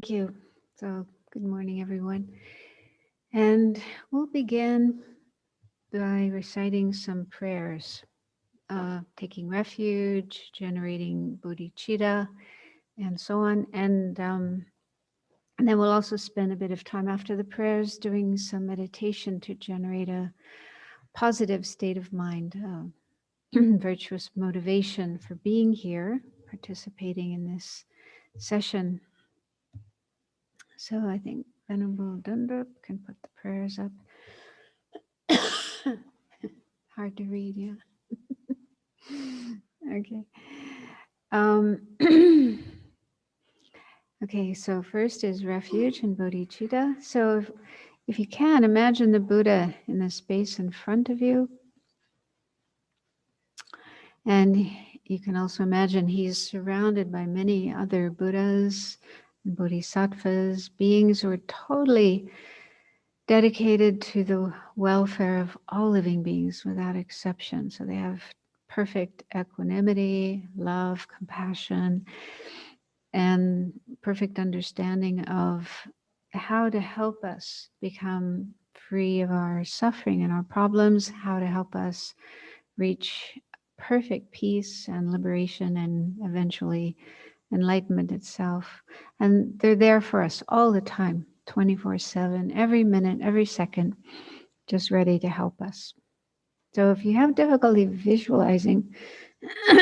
Thank you. So, good morning, everyone. And we'll begin by reciting some prayers, taking refuge, generating bodhicitta, and so on. And then we'll also spend a bit of time after the prayers doing some meditation to generate a positive state of mind, virtuous motivation for being here, participating in this session. So I think Venerable Dundup can put the prayers up. Hard to read, yeah. Okay. Okay, so first is refuge and bodhicitta. So if you can, imagine the Buddha in the space in front of you. And you can also imagine he's surrounded by many other Buddhas and Bodhisattvas, beings who are totally dedicated to the welfare of all living beings without exception. So they have perfect equanimity, love, compassion, and perfect understanding of how to help us become free of our suffering and our problems, how to help us reach perfect peace and liberation and eventually enlightenment itself. And they're there for us all the time, 24/7, every minute, every second, just ready to help us. So if you have difficulty visualizing,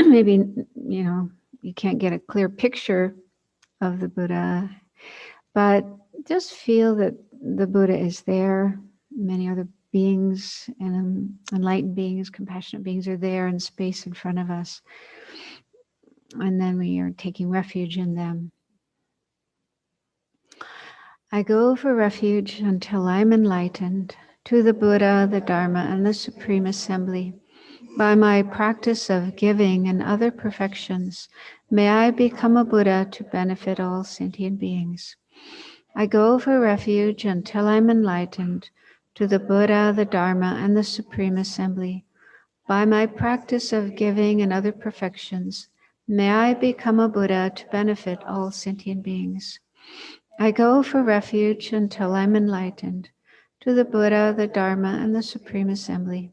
maybe, you can't get a clear picture of the Buddha, but just feel that the Buddha is there. Many other beings and enlightened beings, compassionate beings are there in space in front of us. And then we are taking refuge in them. I go for refuge until I'm enlightened to the Buddha, the Dharma, and the Supreme Assembly. By my practice of giving and other perfections, may I become a Buddha to benefit all sentient beings. I go for refuge until I'm enlightened to the Buddha, the Dharma, and the Supreme Assembly. By my practice of giving and other perfections, may I become a Buddha to benefit all sentient beings. I go for refuge until I'm enlightened to the Buddha, the Dharma, and the Supreme Assembly.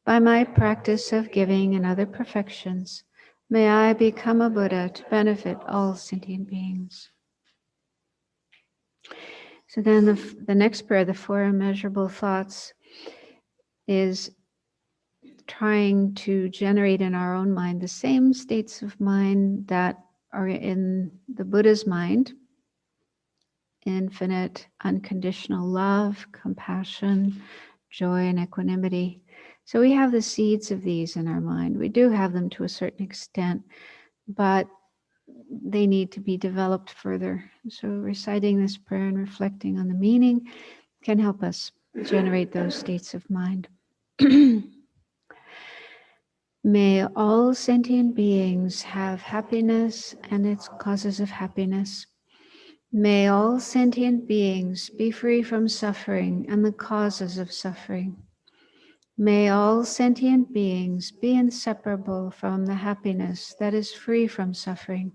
By my practice of giving and other perfections, may I become a Buddha to benefit all sentient beings. So then the next prayer, the 4 immeasurable thoughts, is trying to generate in our own mind the same states of mind that are in the Buddha's mind: infinite, unconditional love, compassion, joy, and equanimity. So we have the seeds of these in our mind. We do have them to a certain extent, but they need to be developed further. So reciting this prayer and reflecting on the meaning can help us generate those states of mind. May all sentient beings have happiness and its causes of happiness. May all sentient beings be free from suffering and the causes of suffering. May all sentient beings be inseparable from the happiness that is free from suffering.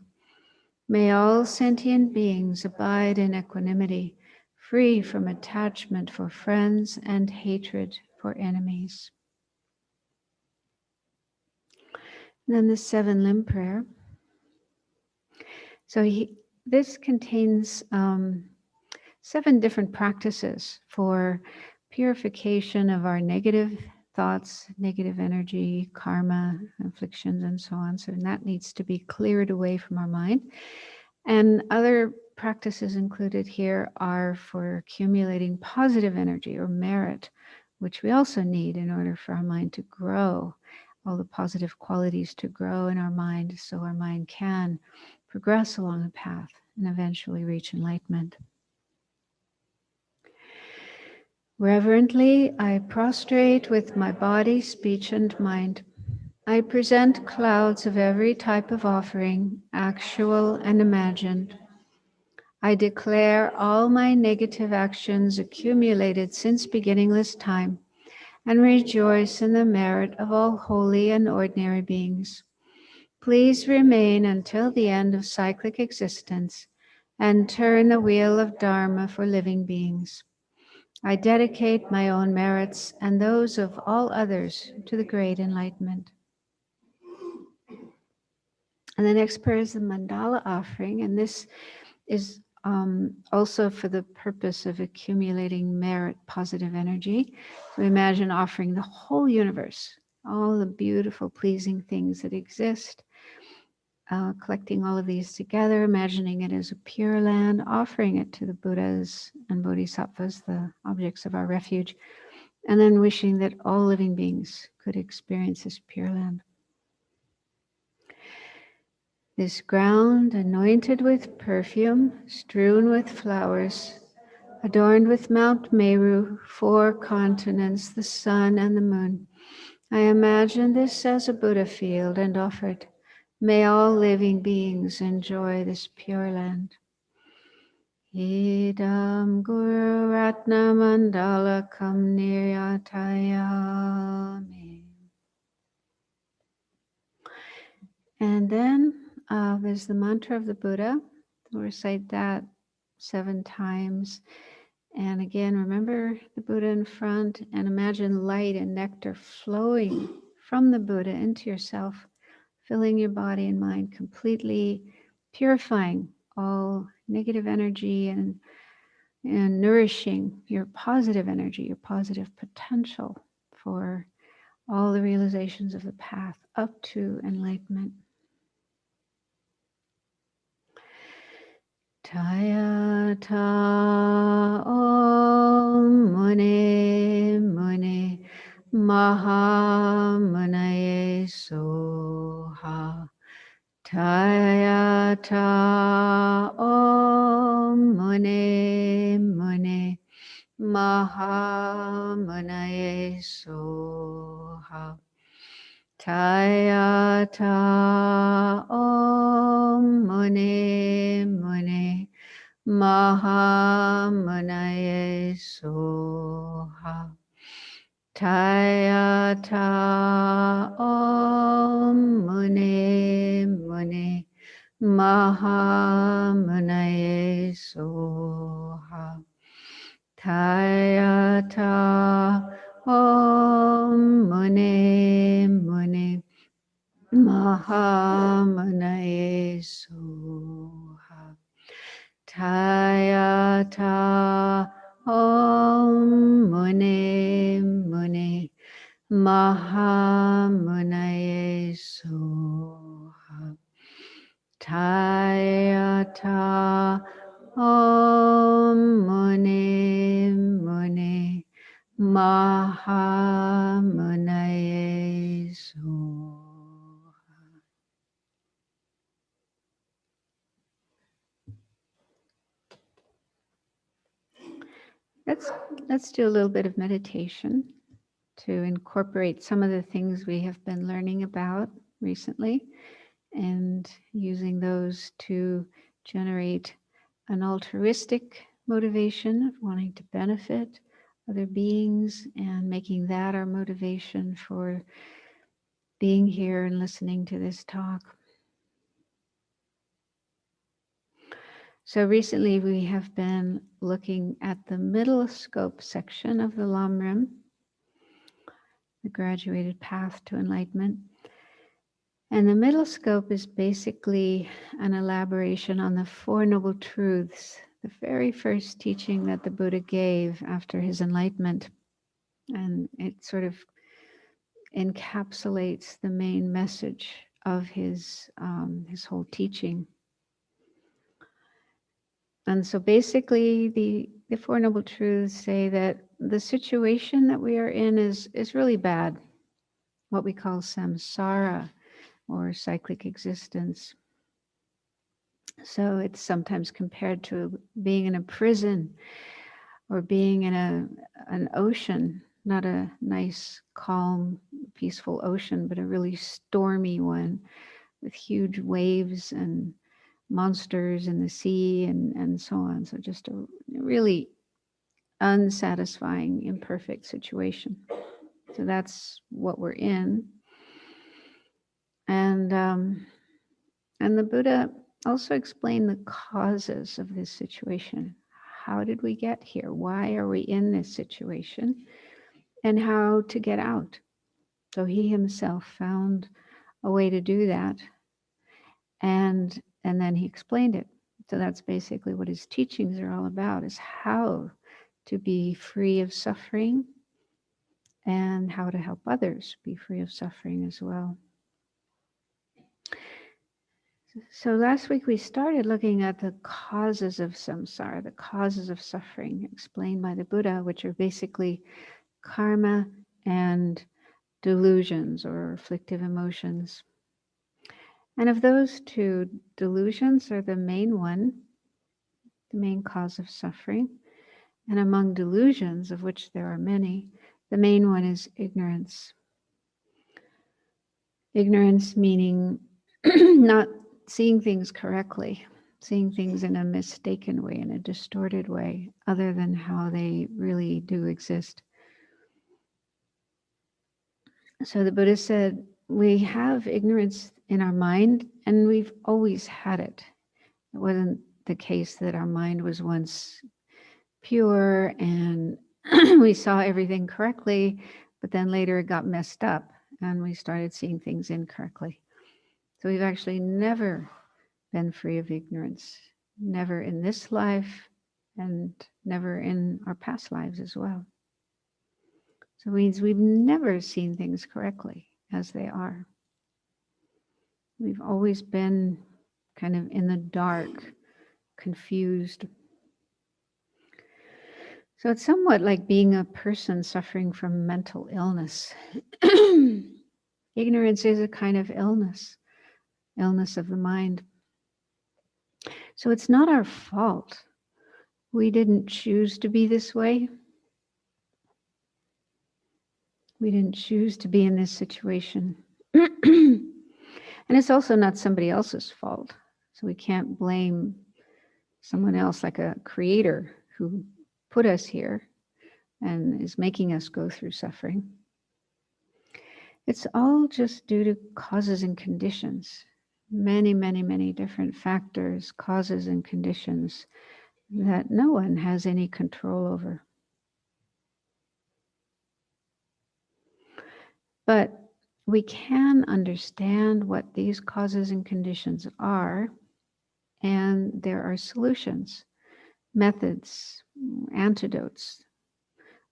May all sentient beings abide in equanimity, free from attachment for friends and hatred for enemies. And then the 7 limb prayer. So this contains 7 different practices for purification of our negative thoughts, negative energy, karma, afflictions, and so on. So that needs to be cleared away from our mind. And other practices included here are for accumulating positive energy or merit, which we also need in order for our mind to grow, all the positive qualities to grow in our mind so our mind can progress along a path and eventually reach enlightenment. Reverently, I prostrate with my body, speech, and mind. I present clouds of every type of offering, actual and imagined. I declare all my negative actions accumulated since beginningless time and rejoice in the merit of all holy and ordinary beings. Please remain until the end of cyclic existence and turn the wheel of Dharma for living beings. I dedicate my own merits and those of all others to the great enlightenment. And the next prayer is the Mandala Offering, and this is also for the purpose of accumulating merit, positive energy. So imagine offering the whole universe, all the beautiful, pleasing things that exist, collecting all of these together, imagining it as a pure land, offering it to the Buddhas and Bodhisattvas, the objects of our refuge, and then wishing that all living beings could experience this pure land. This ground anointed with perfume, strewn with flowers, adorned with Mount Meru, 4 continents, the sun and the moon. I imagine this as a Buddha field and offered. May all living beings enjoy this pure land. Idam Guru Ratna Mandala Kam Niryatayami. And then there's the mantra of the Buddha. We'll recite that 7 times. And again, remember the Buddha in front and imagine light and nectar flowing from the Buddha into yourself, filling your body and mind completely, purifying all negative energy and nourishing your positive energy, your positive potential for all the realizations of the path up to enlightenment. Tayata Om Mune Mune Maha Munaye Soha. Tayata Om Mune Mune Maha Munaye Soha. Tayata Om Mune Mune Maha Munaye Soha. Tayata Om Mune Mune Maha Munaye Soha. Tayata Om Mune Mune Maha Munaye Soha. Tayata Om Mune Mune Maha Munaye Soha. Tayata Om Mune Mune Maha Munaye Soha. Let's do a little bit of meditation to incorporate some of the things we have been learning about recently and using those to generate an altruistic motivation of wanting to benefit other beings and making that our motivation for being here and listening to this talk. So recently we have been looking at the middle scope section of the Lam Rim, the graduated path to enlightenment. And the middle scope is basically an elaboration on the Four Noble Truths, the very first teaching that the Buddha gave after his enlightenment. And it sort of encapsulates the main message of his whole teaching. And so basically the Four Noble Truths say that the situation that we are in is really bad, what we call samsara, or cyclic existence. So it's sometimes compared to being in a prison or being in an ocean, not a nice, calm, peaceful ocean, but a really stormy one with huge waves and monsters in the sea and so on. So just a really unsatisfying, imperfect situation. So that's what we're in. And the Buddha also explain the causes of this situation. How did we get here? Why are we in this situation? And how to get out. So he himself found a way to do that. And then he explained it. So that's basically what his teachings are all about, is how to be free of suffering and how to help others be free of suffering as well. So last week we started looking at the causes of samsara, the causes of suffering explained by the Buddha, which are basically karma and delusions or afflictive emotions. And of those two, delusions are the main one, the main cause of suffering. And among delusions, of which there are many, the main one is ignorance. Ignorance meaning not seeing things correctly, seeing things in a mistaken way, in a distorted way, other than how they really do exist. So the Buddha said, we have ignorance in our mind, and we've always had it. It wasn't the case that our mind was once pure and we saw everything correctly, but then later it got messed up and we started seeing things incorrectly. So we've actually never been free of ignorance, never in this life and never in our past lives as well. So it means we've never seen things correctly as they are. We've always been kind of in the dark, confused. So it's somewhat like being a person suffering from mental illness. Ignorance is a kind of illness of the mind. So it's not our fault. We didn't choose to be this way. We didn't choose to be in this situation. And it's also not somebody else's fault. So we can't blame someone else, like a creator who put us here and is making us go through suffering. It's all just due to causes and conditions. Many, many, many different factors, causes and conditions that no one has any control over. But we can understand what these causes and conditions are, and there are solutions, methods, antidotes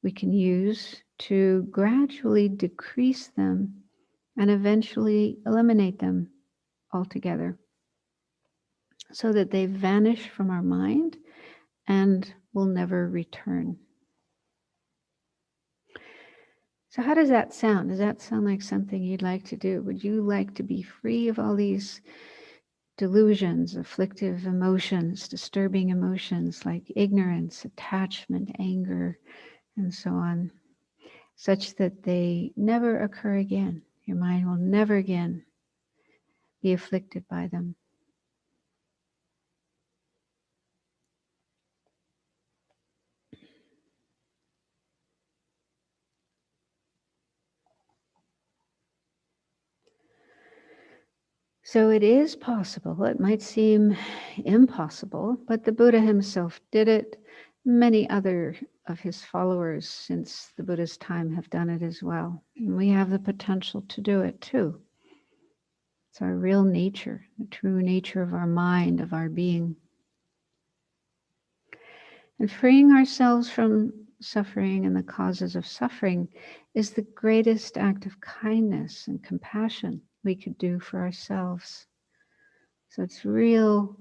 we can use to gradually decrease them and eventually eliminate them altogether, so that they vanish from our mind and will never return. So how does that sound? Does that sound like something you'd like to do? Would you like to be free of all these delusions, afflictive emotions, disturbing emotions like ignorance, attachment, anger, and so on, such that they never occur again? Your mind will never again be afflicted by them. So it is possible. It might seem impossible, but the Buddha himself did it. Many other of his followers since the Buddha's time have done it as well. And we have the potential to do it too. It's our real nature, the true nature of our mind, of our being. And freeing ourselves from suffering and the causes of suffering is the greatest act of kindness and compassion we could do for ourselves. So it's real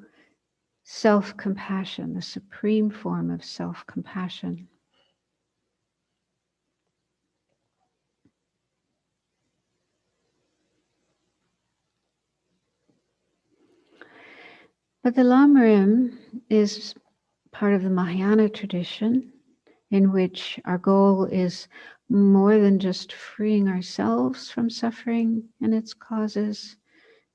self-compassion, the supreme form of self-compassion. But the Lam Rim is part of the Mahayana tradition, in which our goal is more than just freeing ourselves from suffering and its causes,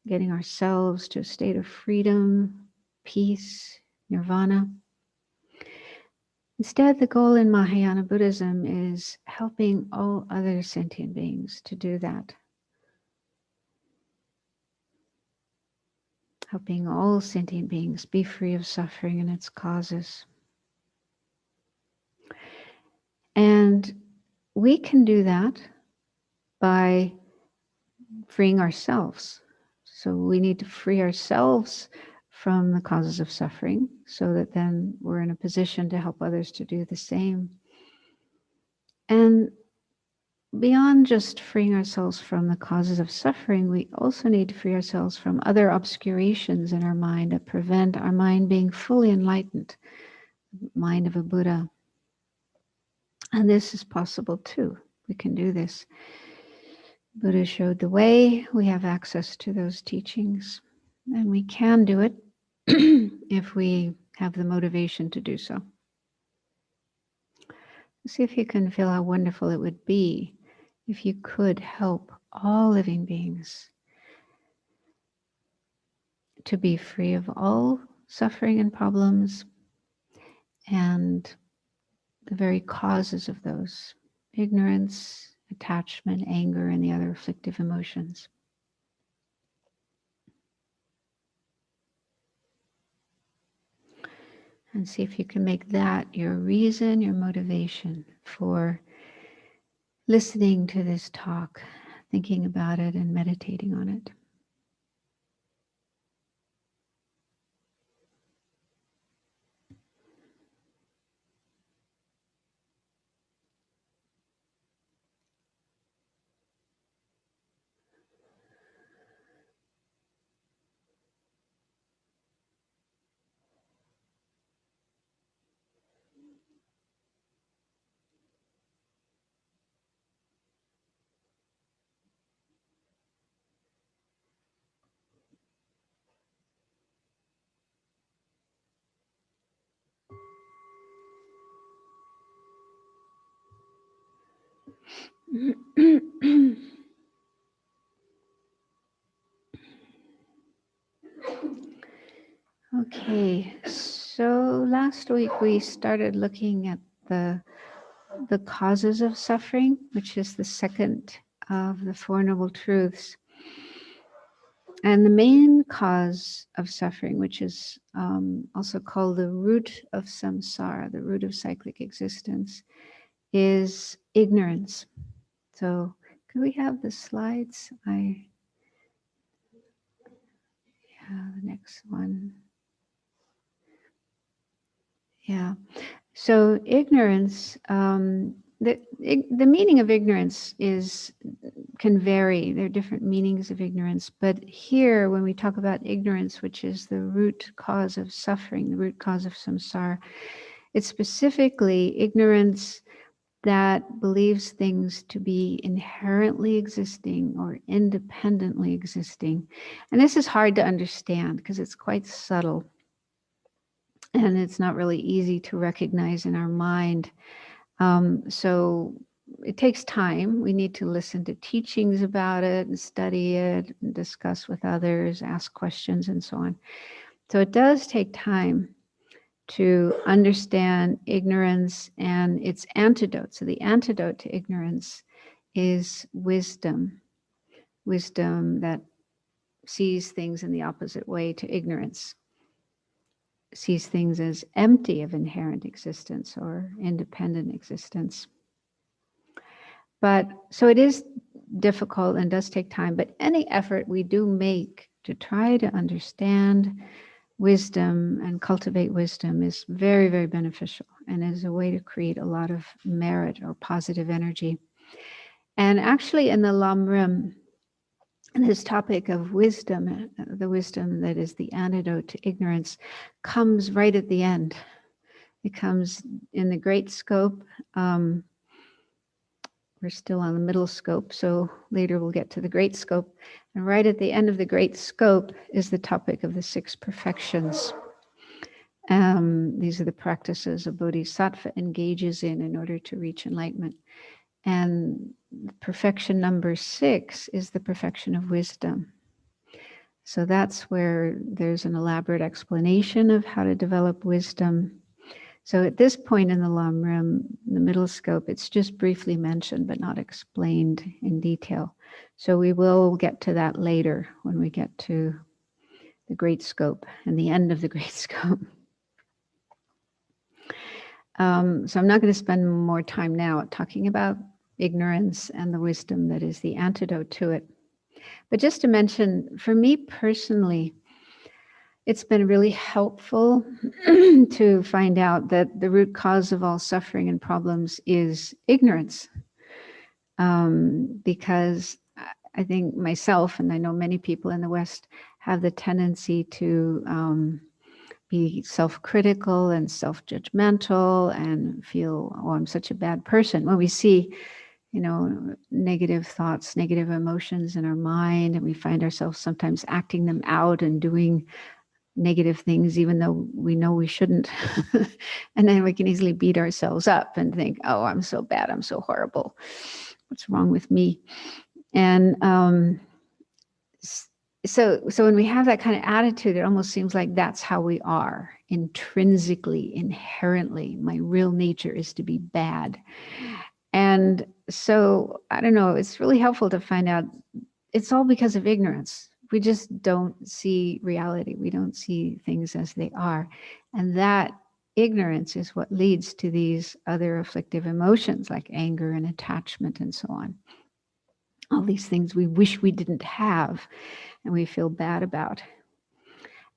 getting ourselves to a state of freedom, peace, nirvana. Instead, the goal in Mahayana Buddhism is helping all other sentient beings to do that. helping all sentient beings be free of suffering and its causes. And we can do that by freeing ourselves. So we need to free ourselves from the causes of suffering so that then we're in a position to help others to do the same. And beyond just freeing ourselves from the causes of suffering, we also need to free ourselves from other obscurations in our mind that prevent our mind being fully enlightened, the mind of a Buddha. And this is possible too. We can do this. Buddha showed the way. We have access to those teachings. And we can do it if we have the motivation to do so. See if you can feel how wonderful it would be if you could help all living beings to be free of all suffering and problems and the very causes of those: ignorance, attachment, anger, and the other afflictive emotions. And see if you can make that your reason, your motivation for listening to this talk, thinking about it, and meditating on it. Okay, so last week we started looking at the causes of suffering, which is the second of the Four Noble Truths. And the main cause of suffering, which is also called the root of samsara, the root of cyclic existence, is ignorance. So could we have the slides? The next one. Yeah. So ignorance, the meaning of ignorance can vary. There are different meanings of ignorance. But here, when we talk about ignorance, which is the root cause of suffering, the root cause of samsara, it's specifically ignorance that believes things to be inherently existing or independently existing. And this is hard to understand because it's quite subtle. And it's not really easy to recognize in our mind. So it takes time. We need to listen to teachings about it and study it and discuss with others, ask questions and so on. So it does take time to understand ignorance and its antidote. So the antidote to ignorance is wisdom. Wisdom that sees things in the opposite way to ignorance. Sees things as empty of inherent existence or independent existence. But so it is difficult and does take time, but any effort we do make to try to understand wisdom and cultivate wisdom is very, very beneficial and is a way to create a lot of merit or positive energy. And actually in the Lam Rim, this topic of wisdom, the wisdom that is the antidote to ignorance, comes right at the end. It comes in the great scope. We're still on the middle scope, so later we'll get to the great scope. And right at the end of the great scope is the topic of the 6 perfections. These are the practices a bodhisattva engages in order to reach enlightenment. And perfection number 6 is the perfection of wisdom. So that's where there's an elaborate explanation of how to develop wisdom. So at this point in the Lam Rim, the middle scope, it's just briefly mentioned but not explained in detail. So we will get to that later when we get to the great scope and the end of the great scope. So I'm not going to spend more time now talking about ignorance and the wisdom that is the antidote to it. But just to mention, for me personally, it's been really helpful to find out that the root cause of all suffering and problems is ignorance. Because I think myself, and I know many people in the West, have the tendency to be self-critical and self-judgmental and feel, oh, I'm such a bad person. When we see, negative thoughts, negative emotions in our mind, and we find ourselves sometimes acting them out and doing negative things, even though we know we shouldn't. And then we can easily beat ourselves up and think, oh, I'm so bad, I'm so horrible. What's wrong with me? And so when we have that kind of attitude, it almost seems like that's how we are intrinsically, inherently. My real nature is to be bad. And so, I don't know, it's really helpful to find out it's all because of ignorance. We just don't see reality. We don't see things as they are. And that ignorance is what leads to these other afflictive emotions like anger and attachment and so on. All these things we wish we didn't have and we feel bad about.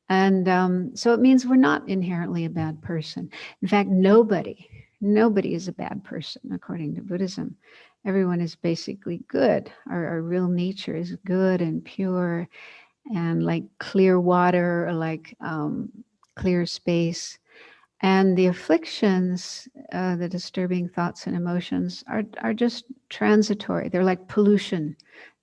And so it means we're not inherently a bad person. In fact, nobody is a bad person according to Buddhism. Everyone is basically good. Our real nature is good and pure and like clear water or like clear space. And the afflictions, the disturbing thoughts and emotions are just transitory. They're like pollution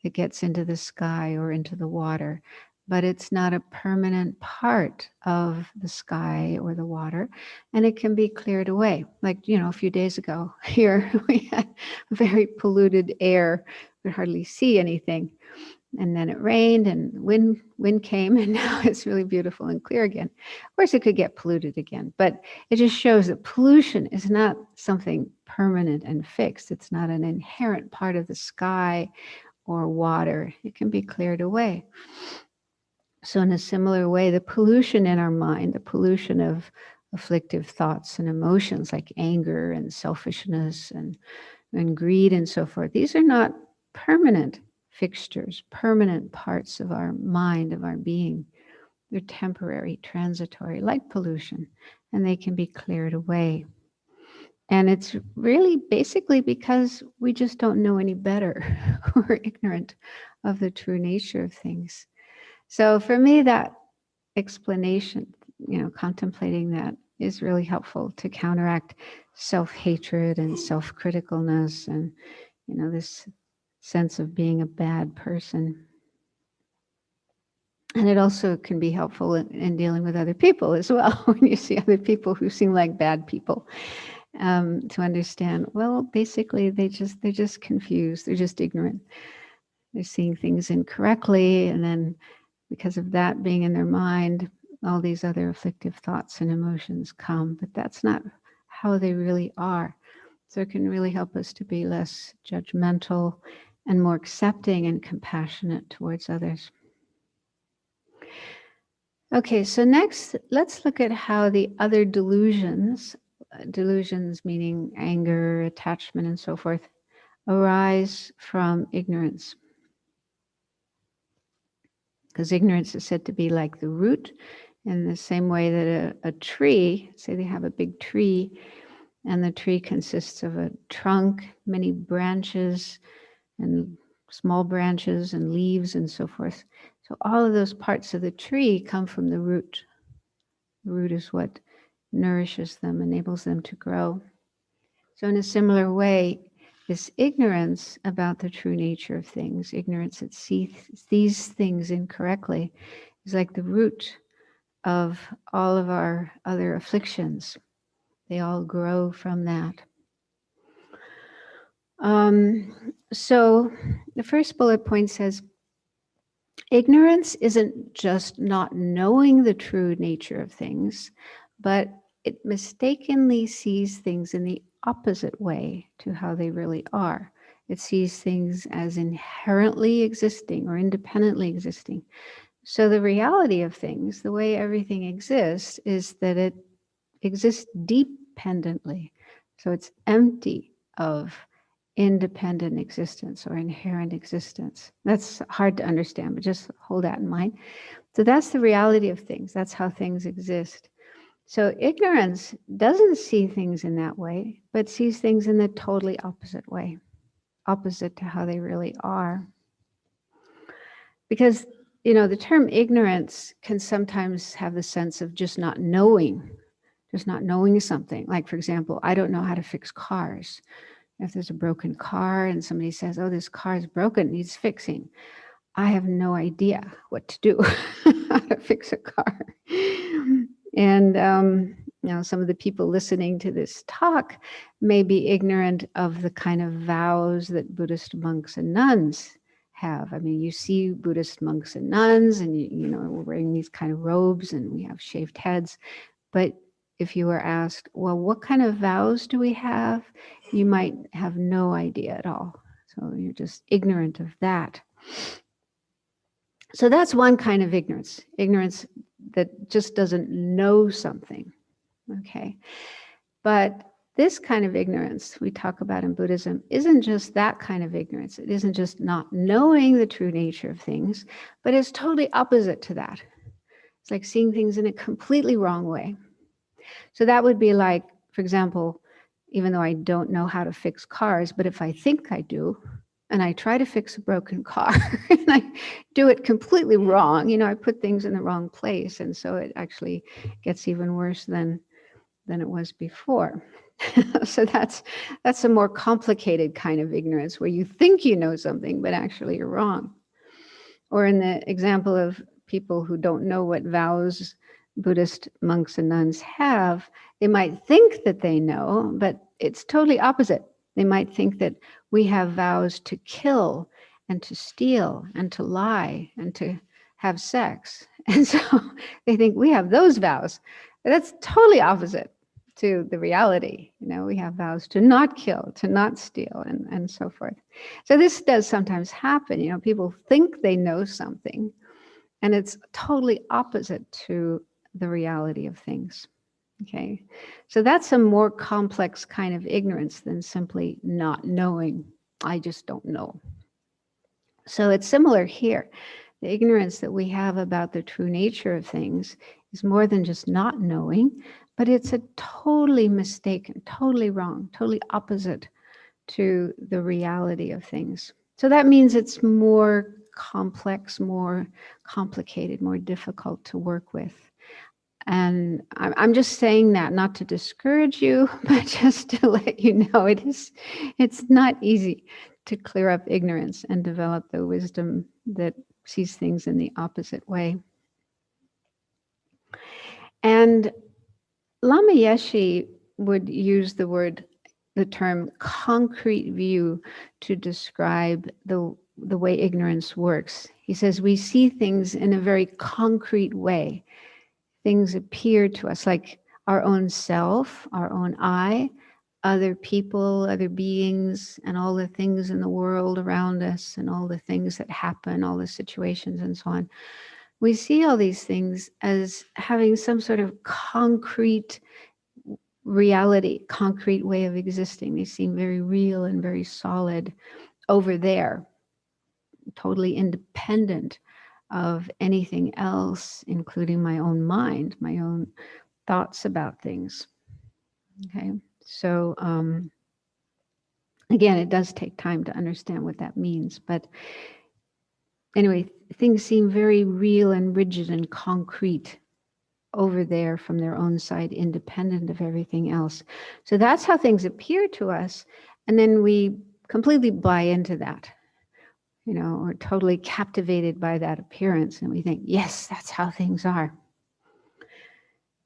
that gets into the sky or into the water, but it's not a permanent part of the sky or the water, and it can be cleared away. Like, a few days ago here, we had very polluted air. We could hardly see anything. And then it rained and wind came, and now it's really beautiful and clear again. Of course, it could get polluted again, but it just shows that pollution is not something permanent and fixed. It's not an inherent part of the sky or water. It can be cleared away. So in a similar way, the pollution in our mind, the pollution of afflictive thoughts and emotions like anger and selfishness and greed and so forth, these are not permanent fixtures, permanent parts of our mind, of our being. They're temporary, transitory, like pollution, and they can be cleared away. And it's really basically because we just don't know any better. We're ignorant of the true nature of things. So for me, that explanation, contemplating that is really helpful to counteract self-hatred and self-criticalness and, this sense of being a bad person. And it also can be helpful in dealing with other people as well, when you see other people who seem like bad people, to understand, well, basically they're just confused, they're just ignorant. They're seeing things incorrectly, and then because of that being in their mind, all these other afflictive thoughts and emotions come, but that's not how they really are. So it can really help us to be less judgmental and more accepting and compassionate towards others. Okay, so next, let's look at how the other delusions meaning anger, attachment, and so forth, arise from ignorance. Because ignorance is said to be like the root, in the same way that a tree, say they have a big tree, and the tree consists of a trunk, many branches, and small branches and leaves and so forth. So all of those parts of the tree come from the root. The root is what nourishes them, enables them to grow. So in a similar way, this ignorance about the true nature of things, ignorance that sees these things incorrectly, is like the root of all of our other afflictions. They all grow from that. So the first bullet point says, ignorance isn't just not knowing the true nature of things, but it mistakenly sees things in the opposite way to how they really are. It sees things as inherently existing or independently existing. So the reality of things, the way everything exists, is that it exists dependently. So it's empty of independent existence or inherent existence. That's hard to understand, but just hold that in mind. So that's the reality of things. That's how things exist. So ignorance doesn't see things in that way, but sees things in the totally opposite way, opposite to how they really are. Because, you know, the term ignorance can sometimes have the sense of just not knowing something. Like, for example, I don't know how to fix cars. If there's a broken car and somebody says, oh, this car is broken, needs fixing, I have no idea what to do, how to fix a car. And, you know, some of the people listening to this talk may be ignorant of the kind of vows that Buddhist monks and nuns have. I mean, you see Buddhist monks and nuns, and you know, we're wearing these kind of robes and we have shaved heads. But if you were asked, well, what kind of vows do we have? You might have no idea at all. So you're just ignorant of that. So that's one kind of ignorance, ignorance that just doesn't know something, okay? But this kind of ignorance we talk about in Buddhism isn't just that kind of ignorance. It isn't just not knowing the true nature of things, but it's totally opposite to that. It's like seeing things in a completely wrong way. So that would be like, for example, even though I don't know how to fix cars, but if I think I do, and I try to fix a broken car, and I do it completely wrong, you know, I put things in the wrong place, and so it actually gets even worse than it was before. So that's a more complicated kind of ignorance, where you think you know something, but actually you're wrong. Or in the example of people who don't know what vows Buddhist monks and nuns have, they might think that they know, but it's totally opposite. They might think that we have vows to kill and to steal and to lie and to have sex. And so they think we have those vows. But that's totally opposite to the reality. You know, we have vows to not kill, to not steal, and so forth. So this does sometimes happen. You know, people think they know something, and it's totally opposite to the reality of things. Okay, so that's a more complex kind of ignorance than simply not knowing. I just don't know. So it's similar here. The ignorance that we have about the true nature of things is more than just not knowing, but it's a totally mistaken, totally wrong, totally opposite to the reality of things. So that means it's more complex, more complicated, more difficult to work with. And I'm just saying that not to discourage you, but just to let you know it's not easy to clear up ignorance and develop the wisdom that sees things in the opposite way. And Lama Yeshe would use the term concrete view to describe the way ignorance works. He says we see things in a very concrete way. Things appear to us like our own self, our own I, other people, other beings, and all the things in the world around us, and all the things that happen, all the situations and so on. We see all these things as having some sort of concrete reality, concrete way of existing. They seem very real and very solid over there, totally independent of anything else, including my own mind, my own thoughts about things. Okay, so again, it does take time to understand what that means, but anyway, things seem very real and rigid and concrete over there from their own side, independent of everything else. So that's how things appear to us, and then we completely buy into that. You know, we're totally captivated by that appearance, and we think, yes, that's how things are.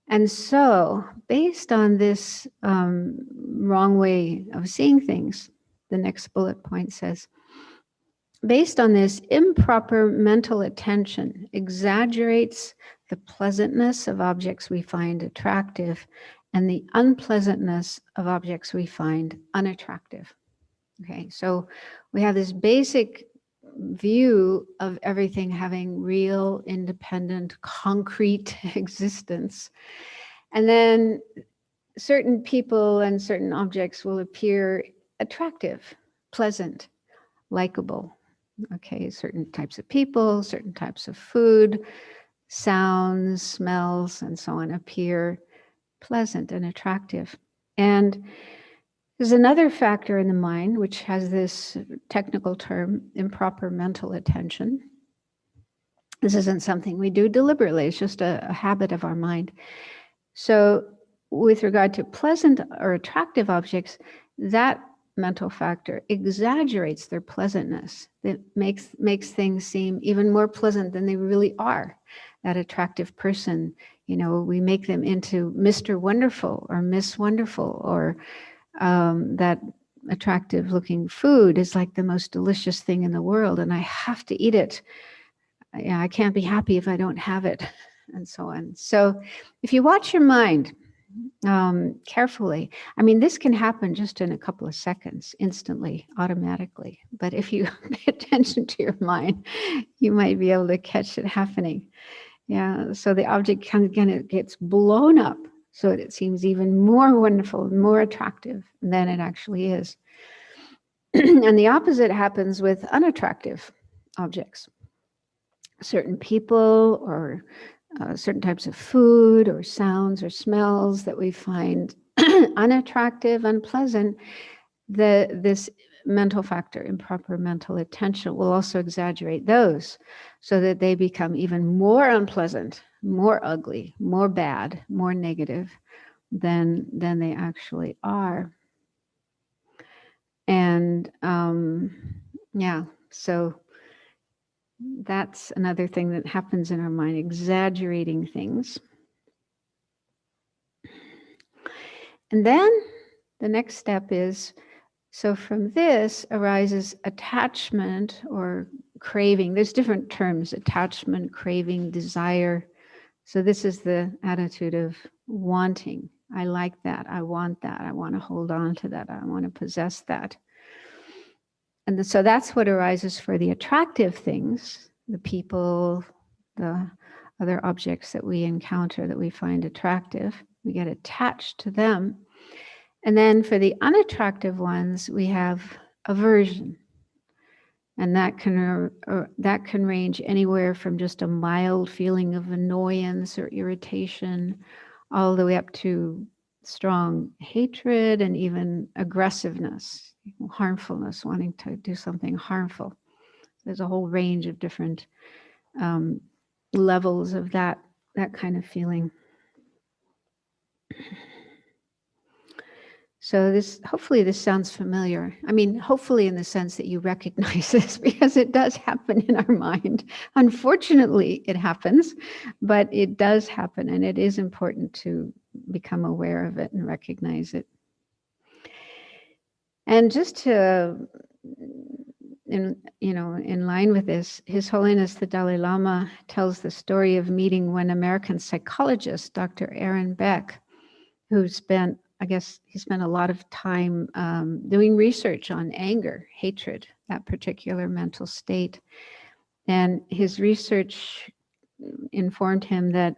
And so, based on this wrong way of seeing things, the next bullet point says, based on this, improper mental attention exaggerates the pleasantness of objects we find attractive and the unpleasantness of objects we find unattractive. Okay, so we have this basic view of everything having real, independent, concrete existence. And then certain people and certain objects will appear attractive, pleasant, likable. Okay, certain types of people, certain types of food, sounds, smells, and so on appear pleasant and attractive. And there's another factor in the mind, which has this technical term, improper mental attention. This isn't something we do deliberately, it's just a habit of our mind. So with regard to pleasant or attractive objects, that mental factor exaggerates their pleasantness. It makes things seem even more pleasant than they really are. That attractive person, you know, we make them into Mr. Wonderful or Miss Wonderful, or that attractive looking food is like the most delicious thing in the world and I have to eat it. Yeah, I can't be happy if I don't have it, and so on. So if you watch your mind carefully, I mean, this can happen just in a couple of seconds, instantly, automatically. But if you pay attention to your mind, you might be able to catch it happening. Yeah, so the object kind of gets blown up so that it seems even more wonderful, more attractive than it actually is. And the opposite happens with unattractive objects. Certain people or certain types of food or sounds or smells that we find unattractive, unpleasant, this mental factor, improper mental attention, will also exaggerate those so that they become even more unpleasant, more ugly, more bad, more negative than they actually are. And yeah, so that's another thing that happens in our mind, exaggerating things. And then the next step is, so from this arises attachment or craving. There's different terms, attachment, craving, desire. So this is the attitude of wanting. I like that, I want that, I want to hold on to that, I want to possess that. And so that's what arises for the attractive things, the people, the other objects that we encounter that we find attractive. We get attached to them. And then for the unattractive ones, we have aversion. And that can range anywhere from just a mild feeling of annoyance or irritation, all the way up to strong hatred and even aggressiveness, harmfulness, wanting to do something harmful. There's a whole range of different levels of that kind of feeling. So this, hopefully this sounds familiar. I mean, hopefully in the sense that you recognize this, because it does happen in our mind. Unfortunately, it happens, but it does happen, and it is important to become aware of it and recognize it. And just to, in line with this, His Holiness the Dalai Lama tells the story of meeting one American psychologist, Dr. Aaron Beck, who spent, I guess he spent a lot of time doing research on anger, hatred, that particular mental state. And his research informed him that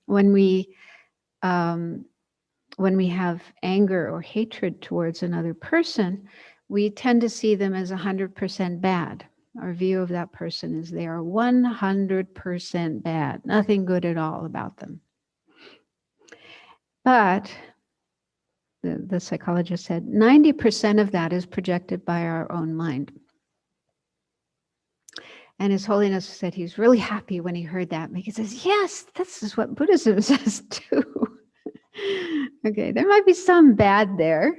when we have anger or hatred towards another person, we tend to see them as 100% bad. Our view of that person is they are 100% bad, nothing good at all about them. But the psychologist said 90% of that is projected by our own mind. And His Holiness said he was really happy when he heard that, because he says, yes, this is what Buddhism says too. Okay, there might be some bad there.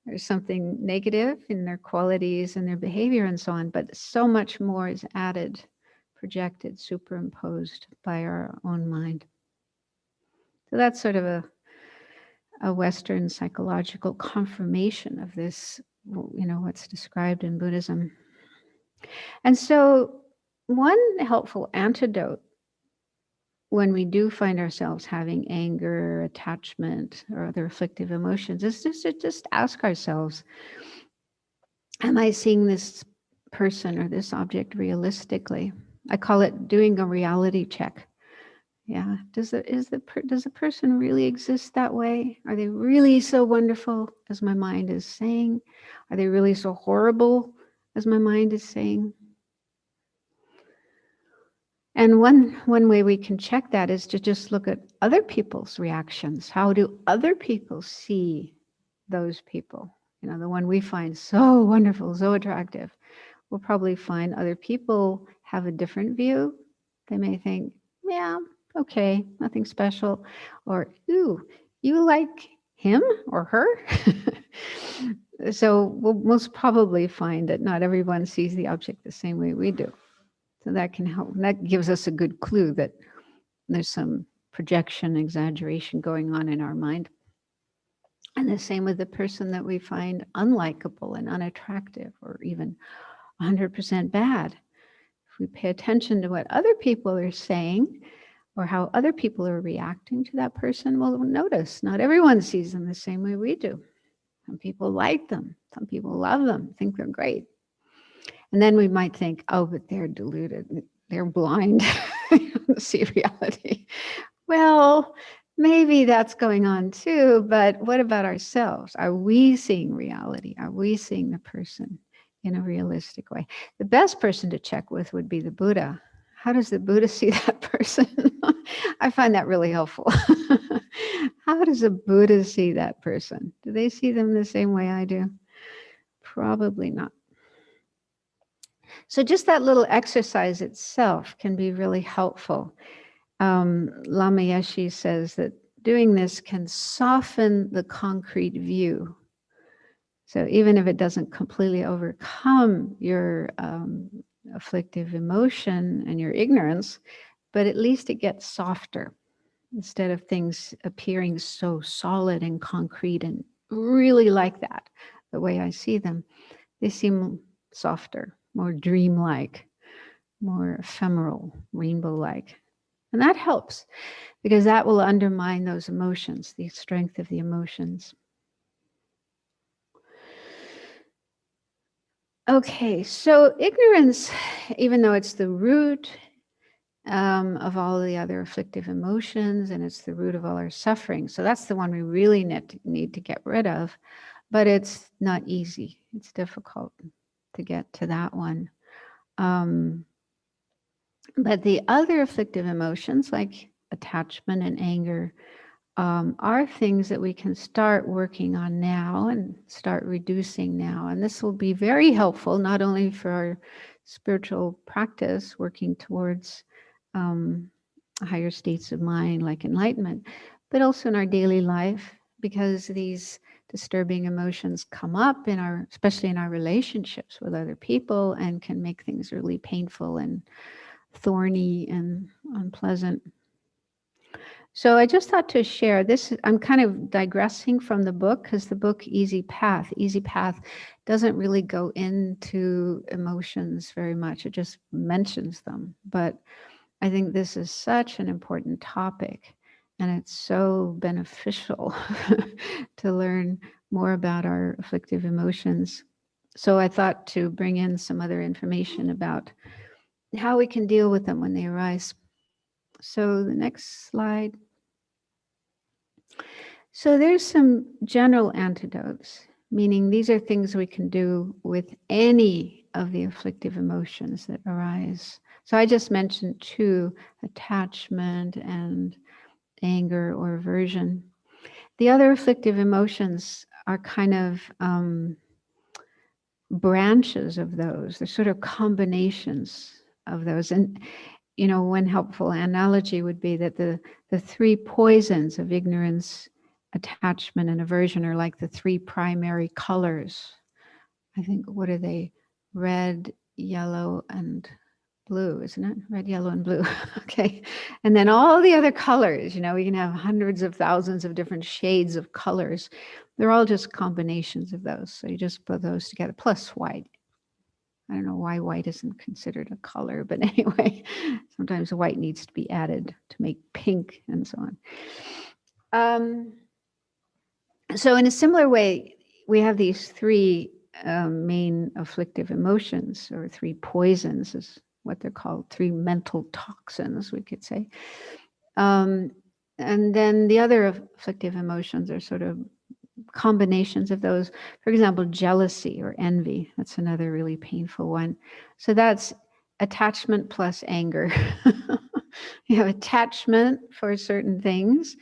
There's something negative in their qualities and their behavior and so on, but so much more is added, projected, superimposed by our own mind. So that's sort of a Western psychological confirmation of this, what's described in Buddhism. And so one helpful antidote when we do find ourselves having anger, attachment, or other afflictive emotions is just to ask ourselves, am I seeing this person or this object realistically. I call it doing a reality check. Yeah, does the person really exist that way? Are they really so wonderful as my mind is saying? Are they really so horrible as my mind is saying? And one way we can check that is to just look at other people's reactions. How do other people see those people? You know, the one we find so wonderful, so attractive. We'll probably find other people have a different view. They may think, yeah, okay, nothing special. Or, ooh, you like him or her? So we'll most probably find that not everyone sees the object the same way we do. So that can help. That gives us a good clue that there's some projection, exaggeration going on in our mind. And the same with the person that we find unlikable and unattractive or even 100% bad. If we pay attention to what other people are saying or how other people are reacting to that person, we'll notice not everyone sees them the same way we do. Some people like them. Some people love them, think they're great. And then we might think, oh, but they're deluded. They're blind. They don't see reality. Well, maybe that's going on too, but what about ourselves? Are we seeing reality? Are we seeing the person in a realistic way? The best person to check with would be the Buddha. How does the Buddha see that person? I find that really helpful. How does a Buddha see that person? Do they see them the same way I do? Probably not. So just that little exercise itself can be really helpful. Lama Yeshe says that doing this can soften the concrete view. So even if it doesn't completely overcome your afflictive emotion and your ignorance, but at least it gets softer instead of things appearing so solid and concrete and really like that, the way I see them. They seem softer, more dreamlike, more ephemeral, rainbow-like. And that helps because that will undermine those emotions, the strength of the emotions. Okay, so ignorance, even though it's the root of all the other afflictive emotions and it's the root of all our suffering, so that's the one we really need to get rid of, but it's not easy. It's difficult to get to that one. But the other afflictive emotions like attachment and anger are things that we can start working on now and start reducing now. And this will be very helpful, not only for our spiritual practice, working towards higher states of mind like enlightenment, but also in our daily life, because these disturbing emotions come up in our, especially in our relationships with other people, and can make things really painful and thorny and unpleasant. So I just thought to share this. I'm kind of digressing from the book because the book Easy Path doesn't really go into emotions very much. It just mentions them. But I think this is such an important topic, and it's so beneficial to learn more about our afflictive emotions. So I thought to bring in some other information about how we can deal with them when they arise. So the next slide. So there's some general antidotes, meaning these are things we can do with any of the afflictive emotions that arise. So I just mentioned two, attachment and anger or aversion. The other afflictive emotions are kind of branches of those. They're sort of combinations of those. And you know, one helpful analogy would be that the three poisons of ignorance, attachment, and aversion are like the three primary colors. I think, what are they? Red, yellow, and blue, isn't it? Red, yellow, and blue. Okay. And then all the other colors, you know, we can have hundreds of thousands of different shades of colors. They're all just combinations of those. So you just put those together, plus white. I don't know why white isn't considered a color, but anyway, sometimes white needs to be added to make pink and so on. So in a similar way, we have these three main afflictive emotions, or three poisons is what they're called, three mental toxins, we could say. And then the other afflictive emotions are sort of combinations of those. For example, jealousy or envy. That's another really painful one. So that's attachment plus anger. You have attachment for certain things,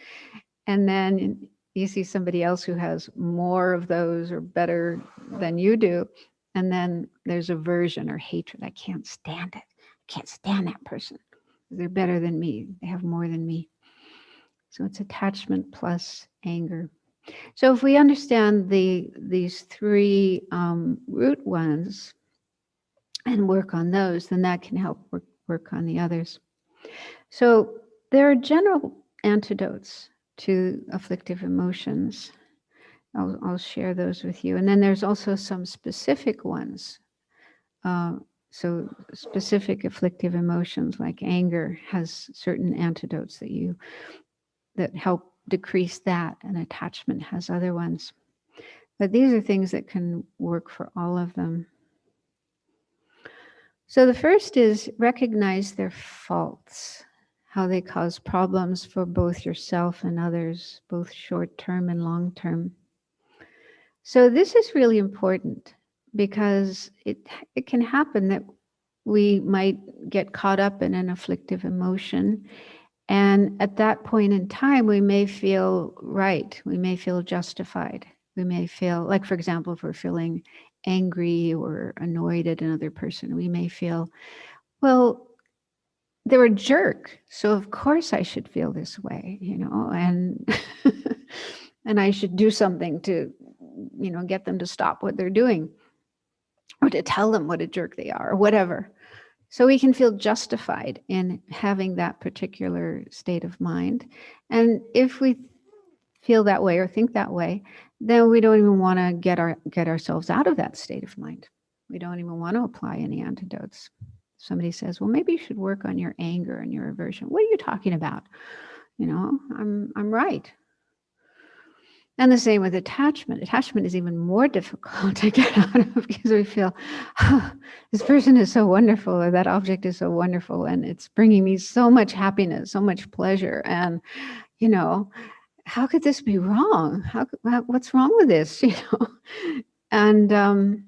and then you see somebody else who has more of those or better than you do. And then there's aversion or hatred. I can't stand it. I can't stand that person. They're better than me. They have more than me. So it's attachment plus anger. So if we understand these three root ones and work on those, then that can help work on the others. So there are general antidotes to afflictive emotions. I'll share those with you. And then there's also some specific ones. So specific afflictive emotions like anger has certain antidotes that help decrease that, and attachment has other ones. But these are things that can work for all of them. So the first is recognize their faults, how they cause problems for both yourself and others, both short-term and long-term. So this is really important because it can happen that we might get caught up in an afflictive emotion, and at that point in time, we may feel right, we may feel justified, we may feel, like for example, if we're feeling angry or annoyed at another person, we may feel, well, they're a jerk, so of course I should feel this way, and and I should do something to, get them to stop what they're doing, or to tell them what a jerk they are, or whatever. So we can feel justified in having that particular state of mind. And if we feel that way or think that way, then we don't even want to get ourselves out of that state of mind. We don't even want to apply any antidotes. Somebody says, well, maybe you should work on your anger and your aversion. What are you talking about? I'm right. And the same with attachment. Attachment is even more difficult to get out of because we feel, oh, this person is so wonderful, or that object is so wonderful, and it's bringing me so much happiness, so much pleasure. And, how could this be wrong? What's wrong with this? And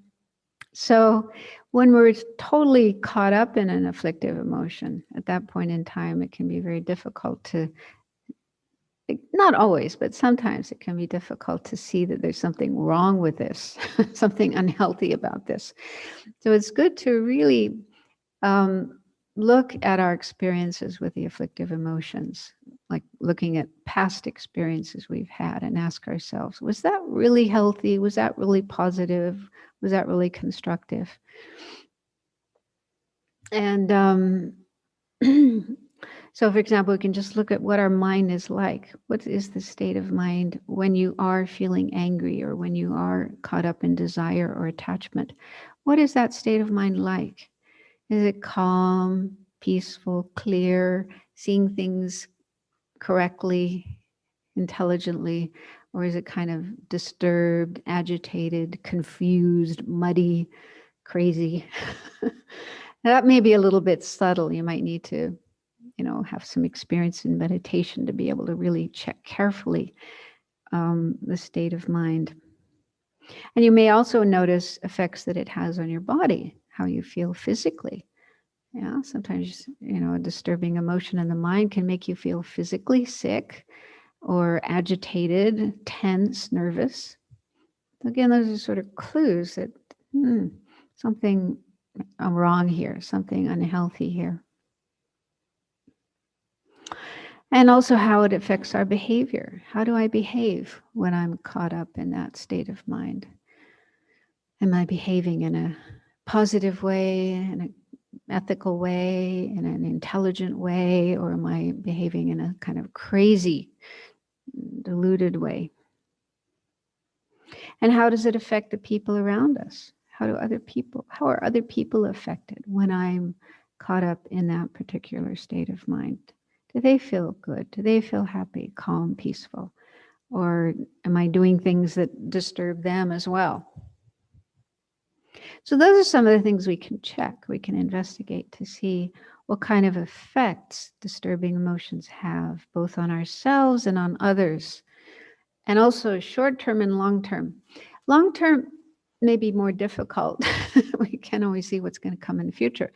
so when we're totally caught up in an afflictive emotion, at that point in time, it can be very difficult to, not always, but sometimes it can be difficult to see that there's something wrong with this, something unhealthy about this. So it's good to really look at our experiences with the afflictive emotions, like looking at past experiences we've had, and ask ourselves, was that really healthy? Was that really positive? Was that really constructive? And so, for example, we can just look at what our mind is like. What is the state of mind when you are feeling angry, or when you are caught up in desire or attachment? What is that state of mind like? Is it calm, peaceful, clear, seeing things correctly, intelligently? Or is it kind of disturbed, agitated, confused, muddy, crazy? That may be a little bit subtle. You might need to have some experience in meditation to be able to really check carefully the state of mind. And you may also notice effects that it has on your body, how you feel physically. Yeah, sometimes, a disturbing emotion in the mind can make you feel physically sick or agitated, tense, nervous. Again, those are sort of clues that something wrong here, something unhealthy here. And also how it affects our behavior. How do I behave when I'm caught up in that state of mind? Am I behaving in a positive way, in an ethical way, in an intelligent way, or am I behaving in a kind of crazy, deluded way? And how does it affect the people around us? How are other people affected when I'm caught up in that particular state of mind? Do they feel good? Do they feel happy, calm, peaceful? Or am I doing things that disturb them as well? So those are some of the things we can check, we can investigate to see what kind of effects disturbing emotions have, both on ourselves and on others, and also short-term and long-term. Long-term may be more difficult. We can't always see what's going to come in the future.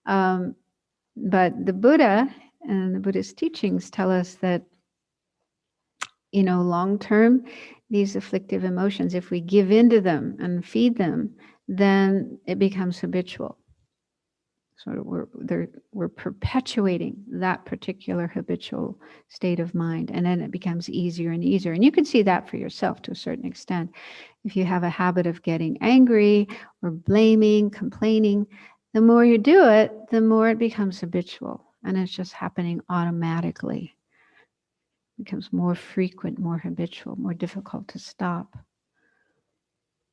But the Buddha and the Buddhist teachings tell us that, long-term, these afflictive emotions, if we give into them and feed them, then it becomes habitual. So we're perpetuating that particular habitual state of mind, and then it becomes easier and easier. And you can see that for yourself to a certain extent. If you have a habit of getting angry or blaming, complaining, the more you do it, the more it becomes habitual, and it's just happening automatically. It becomes more frequent, more habitual, more difficult to stop.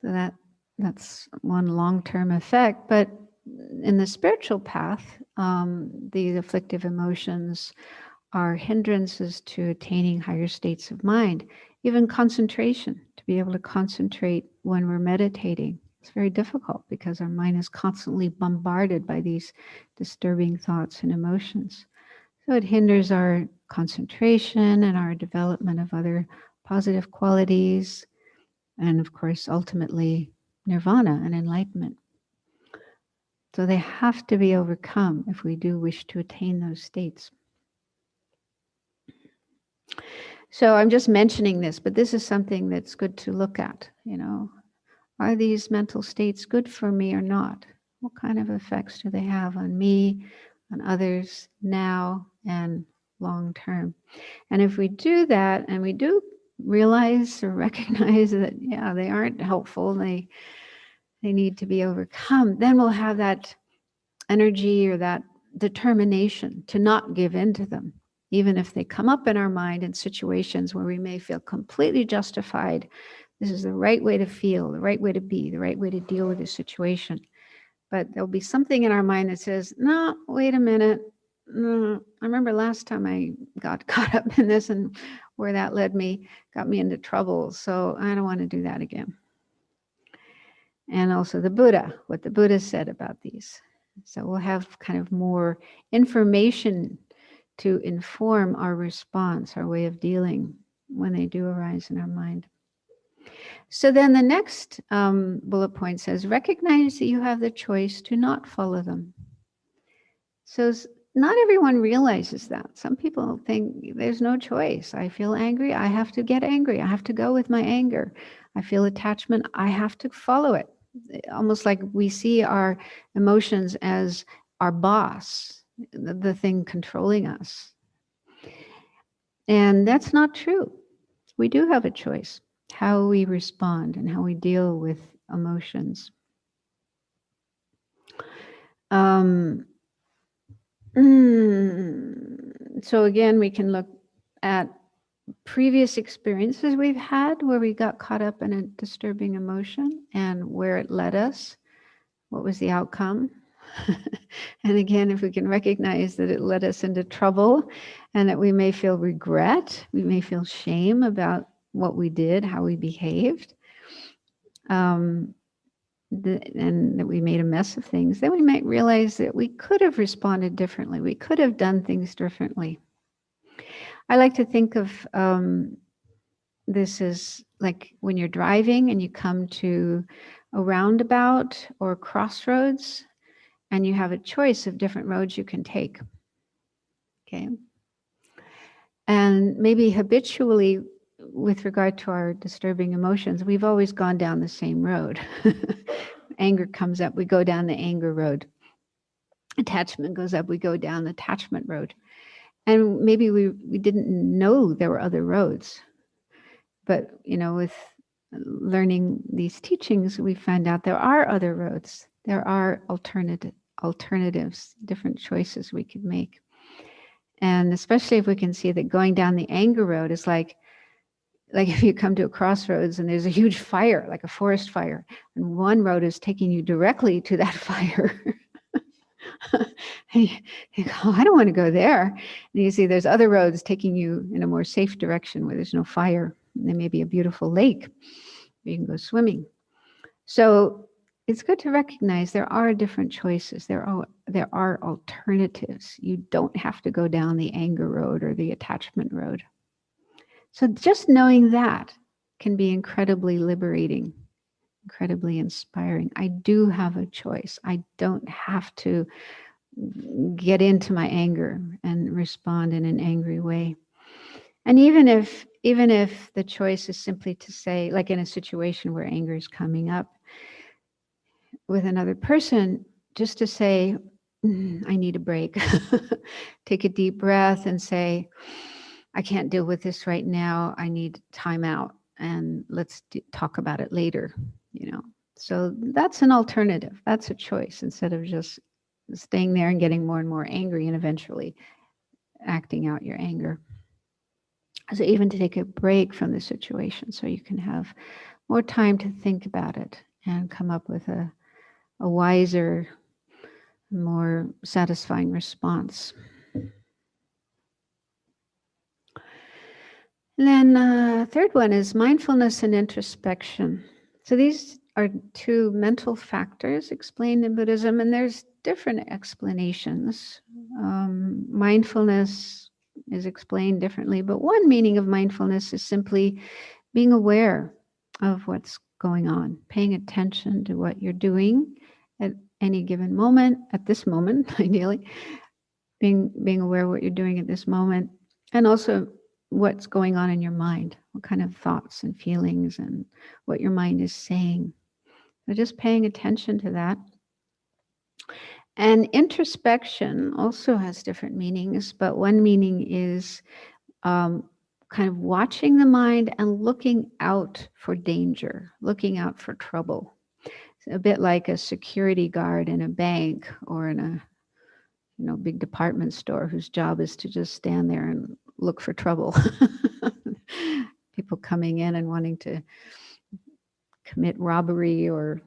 So that's one long-term effect. But in the spiritual path, the afflictive emotions are hindrances to attaining higher states of mind. Even concentration, to be able to concentrate when we're meditating, it's very difficult because our mind is constantly bombarded by these disturbing thoughts and emotions. So it hinders our concentration and our development of other positive qualities, and of course, ultimately, nirvana and enlightenment. So they have to be overcome if we do wish to attain those states. So I'm just mentioning this, but this is something that's good to look at, Are these mental states good for me or not? What kind of effects do they have on me, on others, now and long term? And if we do that, and we do realize or recognize that, they aren't helpful, they need to be overcome, then we'll have that energy or that determination to not give in to them, even if they come up in our mind in situations where we may feel completely justified. This is the right way to feel, the right way to be, the right way to deal with this situation. But there'll be something in our mind that says, no, wait a minute. I remember last time I got caught up in this, and where that led me got me into trouble. So I don't want to do that again. And also the Buddha, what the Buddha said about these. So we'll have kind of more information to inform our response, our way of dealing when they do arise in our mind. So then the next bullet point says, recognize that you have the choice to not follow them. So not everyone realizes that. Some people think there's no choice. I feel angry, I have to get angry. I have to go with my anger. I feel attachment, I have to follow it. Almost like we see our emotions as our boss, the thing controlling us. And that's not true. We do have a choice, how we respond and how we deal with emotions. So again, we can look at previous experiences we've had where we got caught up in a disturbing emotion and where it led us. What was the outcome? And again, if we can recognize that it led us into trouble and that we may feel regret, we may feel shame about what we did, how we behaved, and that we made a mess of things, then we might realize that we could have responded differently. We could have done things differently. I like to think of this as like when you're driving and you come to a roundabout or crossroads, and you have a choice of different roads you can take. Okay. And maybe habitually, with regard to our disturbing emotions, we've always gone down the same road. Anger comes up, we go down the anger road. Attachment goes up, we go down the attachment road. And maybe we didn't know there were other roads. But, with learning these teachings, we found out there are other roads. There are alternatives, different choices we could make. And especially if we can see that going down the anger road is like if you come to a crossroads and there's a huge fire, like a forest fire, and one road is taking you directly to that fire. You go, I don't want to go there. And you see there's other roads taking you in a more safe direction where there's no fire. And there may be a beautiful lake where you can go swimming. So it's good to recognize there are different choices. There are alternatives. You don't have to go down the anger road or the attachment road. So just knowing that can be incredibly liberating, incredibly inspiring. I do have a choice. I don't have to get into my anger and respond in an angry way. And even if the choice is simply to say, like in a situation where anger is coming up with another person, just to say, I need a break. Take a deep breath and say, I can't deal with this right now. I need time out, and let's talk about it later, So that's an alternative. That's a choice, instead of just staying there and getting more and more angry and eventually acting out your anger. So even to take a break from the situation so you can have more time to think about it and come up with a wiser, more satisfying response. And then third one is mindfulness and introspection. So these are two mental factors explained in Buddhism, and there's different explanations. Mindfulness is explained differently, but one meaning of mindfulness is simply being aware of what's going on, paying attention to what you're doing at any given moment, at this moment, ideally, being aware of what you're doing at this moment, and also what's going on in your mind, what kind of thoughts and feelings and what your mind is saying. So just paying attention to that. And introspection also has different meanings, but one meaning is kind of watching the mind and looking out for danger, looking out for trouble. It's a bit like a security guard in a bank or in a big department store whose job is to just stand there and look for trouble. People coming in and wanting to commit robbery or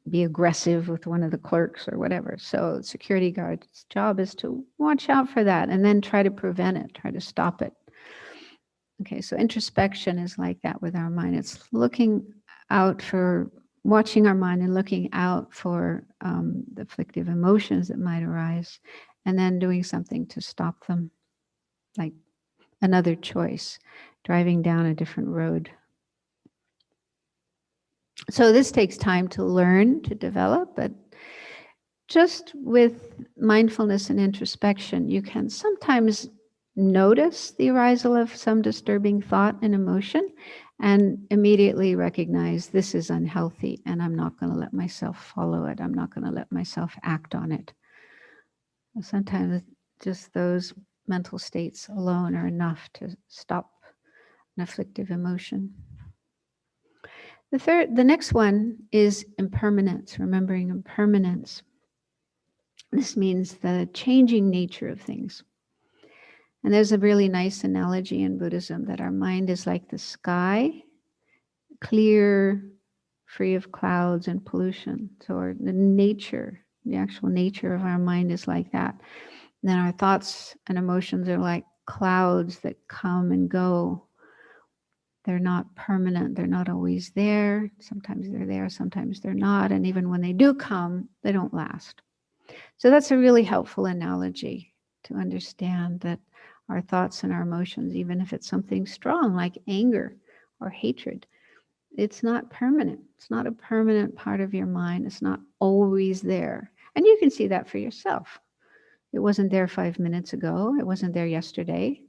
be aggressive with one of the clerks or whatever. So security guard's job is to watch out for that and then try to prevent it, try to stop it. Okay, so introspection is like that with our mind. It's looking out for, watching our mind and looking out for the afflictive emotions that might arise, and then doing something to stop them, like another choice, driving down a different road. So this takes time to learn, to develop, but just with mindfulness and introspection, you can sometimes notice the arisal of some disturbing thought and emotion and immediately recognize this is unhealthy and I'm not going to let myself follow it. I'm not going to let myself act on it. Sometimes just those mental states alone are enough to stop an afflictive emotion. The next one is impermanence, remembering impermanence. This means the changing nature of things. And there's a really nice analogy in Buddhism that our mind is like the sky, clear, free of clouds and pollution. So the actual nature of our mind is like that. And then our thoughts and emotions are like clouds that come and go. They're not permanent. They're not always there. Sometimes they're there, sometimes they're not. And even when they do come, they don't last. So that's a really helpful analogy to understand that our thoughts and our emotions, even if it's something strong like anger or hatred, it's not permanent. It's not a permanent part of your mind. It's not always there. And you can see that for yourself. It wasn't there 5 minutes ago. It wasn't there yesterday.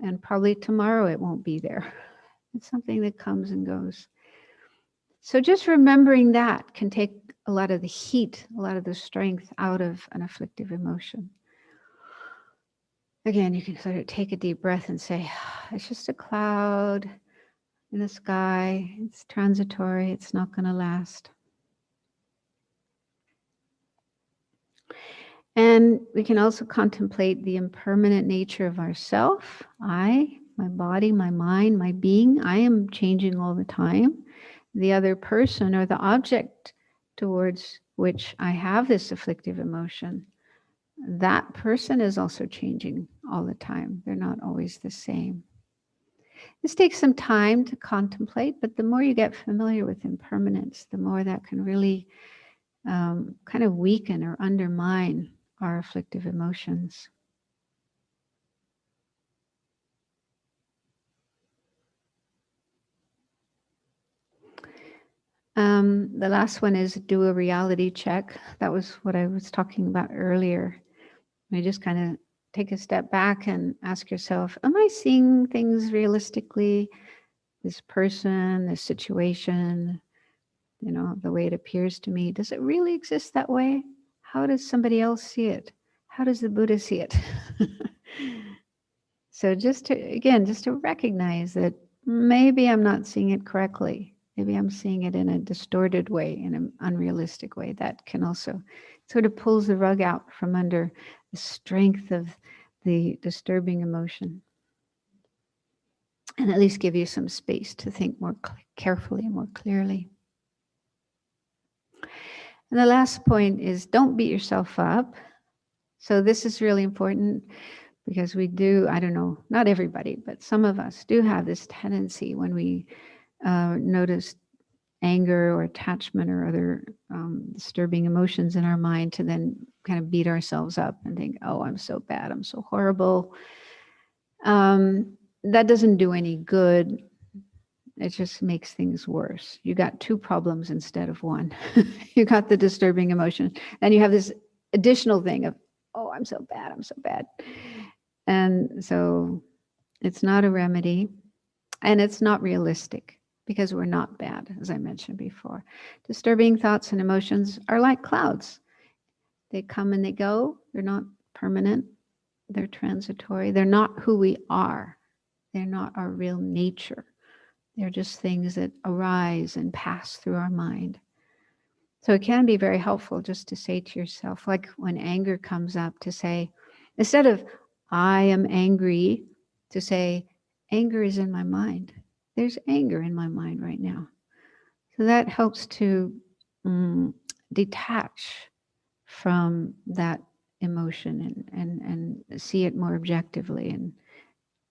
And probably tomorrow it won't be there. It's something that comes and goes. So just remembering that can take a lot of the heat, a lot of the strength out of an afflictive emotion. Again, you can sort of take a deep breath and say, it's just a cloud in the sky. It's transitory. It's not going to last. And we can also contemplate the impermanent nature of ourself. My body, my mind, my being, I am changing all the time. The other person or the object towards which I have this afflictive emotion, that person is also changing all the time. They're not always the same. This takes some time to contemplate, but the more you get familiar with impermanence, the more that can really kind of weaken or undermine our afflictive emotions. The last one is do a reality check. That was what I was talking about earlier. You just kind of take a step back and ask yourself, am I seeing things realistically? This person, this situation, the way it appears to me, does it really exist that way? How does somebody else see it? How does the Buddha see it? So just to recognize that maybe I'm not seeing it correctly. Maybe I'm seeing it in a distorted way, in an unrealistic way. That can also sort of pulls the rug out from under the strength of the disturbing emotion. And at least give you some space to think more carefully and more clearly. And the last point is don't beat yourself up. So this is really important because we do, I don't know, not everybody, but some of us do have this tendency when we notice anger or attachment or other disturbing emotions in our mind to then kind of beat ourselves up and think, oh, I'm so bad, I'm so horrible. That doesn't do any good. It just makes things worse. You got two problems instead of one. You got the disturbing emotion, and you have this additional thing of, oh, I'm so bad, I'm so bad. And so it's not a remedy, and it's not realistic because we're not bad, as I mentioned before. Disturbing thoughts and emotions are like clouds. They come and they go. They're not permanent. They're transitory. They're not who we are. They're not our real nature. They're just things that arise and pass through our mind. So it can be very helpful just to say to yourself, like when anger comes up, to say, instead of I am angry, to say, anger is in my mind. There's anger in my mind right now. So that helps to detach from that emotion and see it more objectively and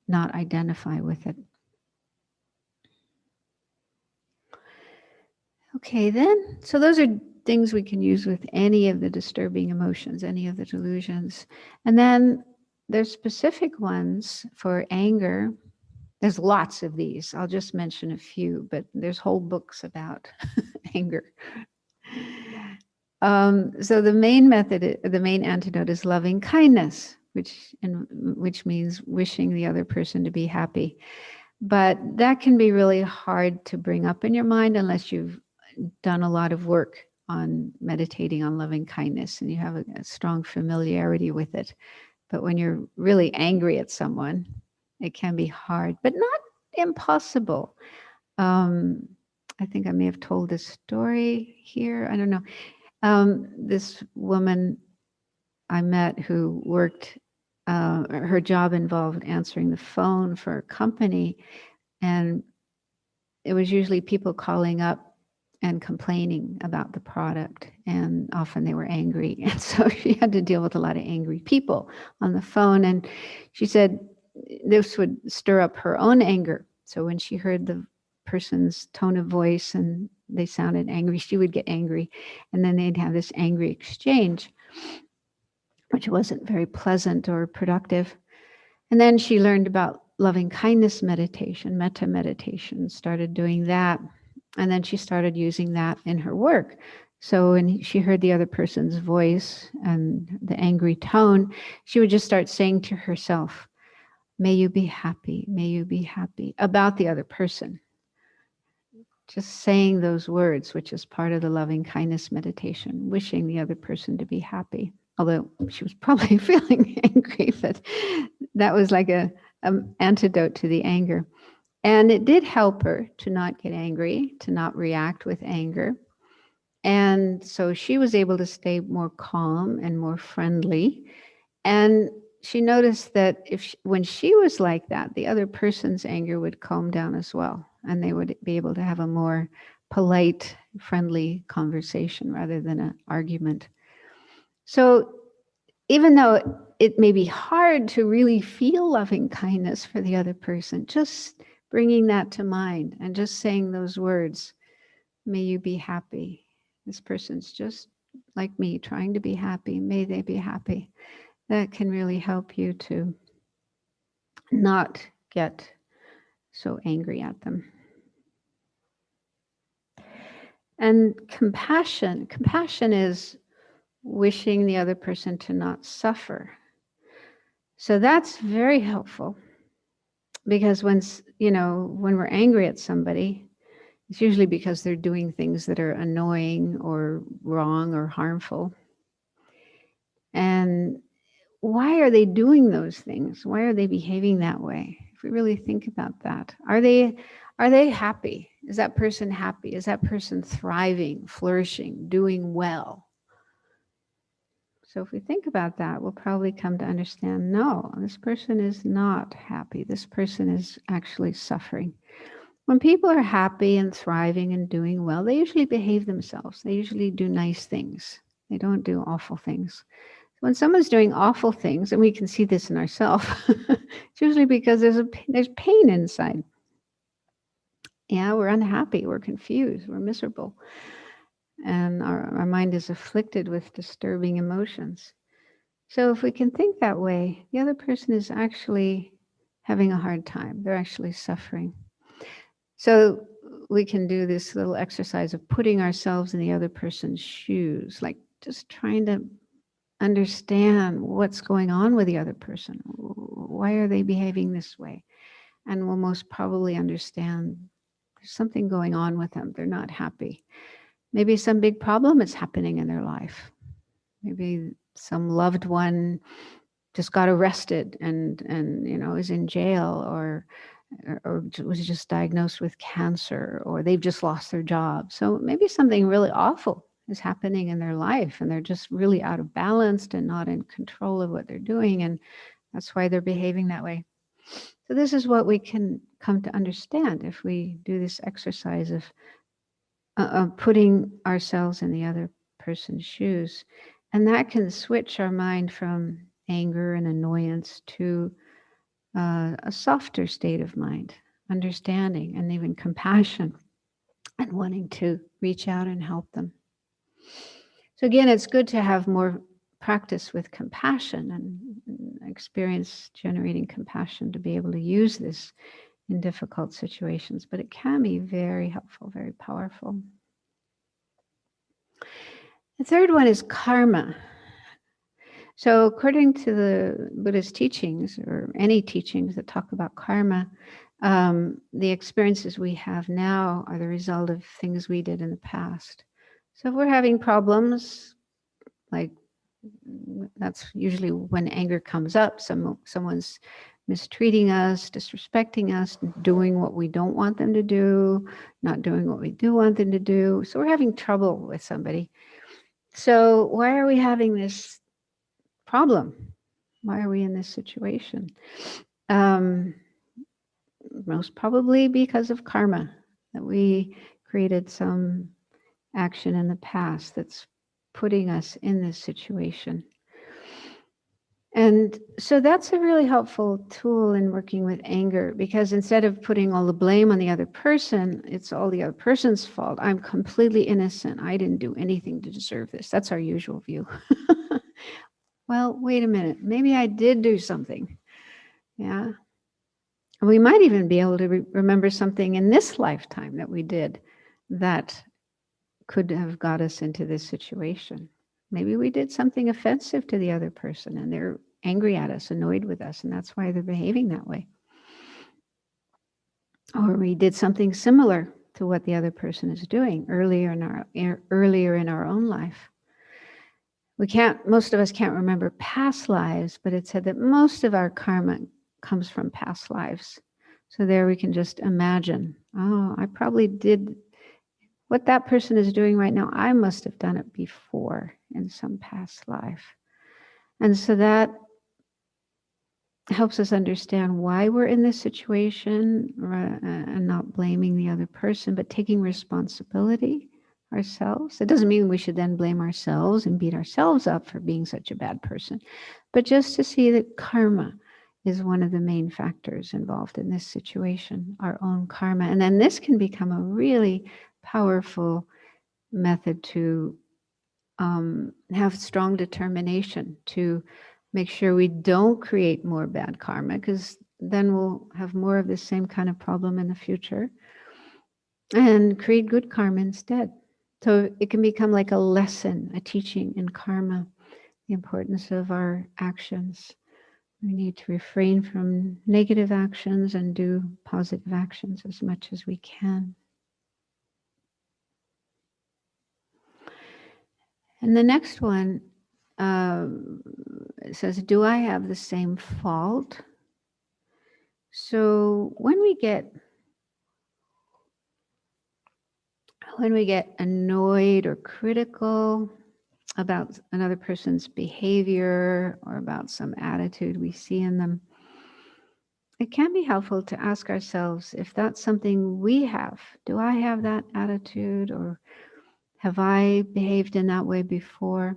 not identify with it. Okay, then, so those are things we can use with any of the disturbing emotions, any of the delusions. And then there's specific ones for anger. There's lots of these. I'll just mention a few, but there's whole books about anger. So the main antidote is loving kindness, which means wishing the other person to be happy. But that can be really hard to bring up in your mind unless you've done a lot of work on meditating on loving kindness and you have a strong familiarity with it. But when you're really angry at someone, it can be hard, but not impossible. I think I may have told this story here. I don't know. This woman I met who worked, her job involved answering the phone for a company, and it was usually people calling up and complaining about the product, and often they were angry. And so she had to deal with a lot of angry people on the phone. And she said this would stir up her own anger. So when she heard the person's tone of voice and they sounded angry, she would get angry. And then they'd have this angry exchange, which wasn't very pleasant or productive. And then she learned about loving kindness meditation, metta meditation, started doing that. And then she started using that in her work. So when she heard the other person's voice and the angry tone, she would just start saying to herself, may you be happy, about the other person. Just saying those words, which is part of the loving kindness meditation, wishing the other person to be happy. Although she was probably feeling angry, but that was like an antidote to the anger. And it did help her to not get angry, to not react with anger. And so she was able to stay more calm and more friendly. And she noticed that when she was like that, the other person's anger would calm down as well. And they would be able to have a more polite, friendly conversation rather than an argument. So even though it may be hard to really feel loving kindness for the other person, just bringing that to mind and just saying those words, may you be happy. This person's just like me, trying to be happy. May they be happy. That can really help you to not get so angry at them. And compassion is wishing the other person to not suffer. So that's very helpful, because when we're angry at somebody, it's usually because they're doing things that are annoying or wrong or harmful. And why are they doing those things? Why are they behaving that way? If we really think about that, are they happy? Is that person happy? Is that person thriving, flourishing, doing well? So if we think about that, we'll probably come to understand, no, this person is not happy. This person is actually suffering. When people are happy and thriving and doing well, they usually behave themselves. They usually do nice things. They don't do awful things. When someone's doing awful things, and we can see this in ourselves, it's usually because there's pain inside. Yeah, we're unhappy, we're confused, we're miserable. And our mind is afflicted with disturbing emotions. So if we can think that way, the other person is actually having a hard time. They're actually suffering. So we can do this little exercise of putting ourselves in the other person's shoes, like just trying to understand what's going on with the other person. Why are they behaving this way? And we'll most probably understand there's something going on with them. They're not happy. Maybe some big problem is happening in their life. Maybe some loved one just got arrested and is in jail, or was just diagnosed with cancer, or they've just lost their job. So maybe something really awful is happening in their life, and they're just really out of balance and not in control of what they're doing, and that's why they're behaving that way. So this is what we can come to understand if we do this exercise of putting ourselves in the other person's shoes. And that can switch our mind from anger and annoyance to a softer state of mind, understanding and even compassion, and wanting to reach out and help them. So again, it's good to have more practice with compassion and experience generating compassion to be able to use this in difficult situations, but it can be very helpful, very powerful. The third one is karma. So according to the Buddhist teachings, or any teachings that talk about karma, the experiences we have now are the result of things we did in the past. So if we're having problems, like that's usually when anger comes up, someone's mistreating us, disrespecting us, doing what we don't want them to do, not doing what we do want them to do. So we're having trouble with somebody. So why are we having this problem? Why are we in this situation? Most probably because of karma, that we created some action in the past that's putting us in this situation. And so that's a really helpful tool in working with anger, because instead of putting all the blame on the other person, it's all the other person's fault. I'm completely innocent. I didn't do anything to deserve this. That's our usual view. Well, wait a minute. Maybe I did do something. Yeah. We might even be able to remember something in this lifetime that we did that could have got us into this situation. Maybe we did something offensive to the other person and they're angry at us, annoyed with us, and that's why they're behaving that way. Or we did something similar to what the other person is doing earlier in our own life. Most of us can't remember past lives, but it said that most of our karma comes from past lives. So there we can just imagine, oh, I probably did what that person is doing right now. I must have done it before in some past life. And so that helps us understand why we're in this situation, and not blaming the other person, but taking responsibility ourselves. It doesn't mean we should then blame ourselves and beat ourselves up for being such a bad person, but just to see that karma is one of the main factors involved in this situation, our own karma. And then this can become a really powerful method to have strong determination to make sure we don't create more bad karma, because then we'll have more of the same kind of problem in the future, and create good karma instead. So it can become like a lesson, a teaching in karma, the importance of our actions. We need to refrain from negative actions and do positive actions as much as we can. And the next one says, do I have the same fault? So when we get annoyed or critical about another person's behavior or about some attitude we see in them, it can be helpful to ask ourselves if that's something we have. Do I have that attitude, or have I behaved in that way before?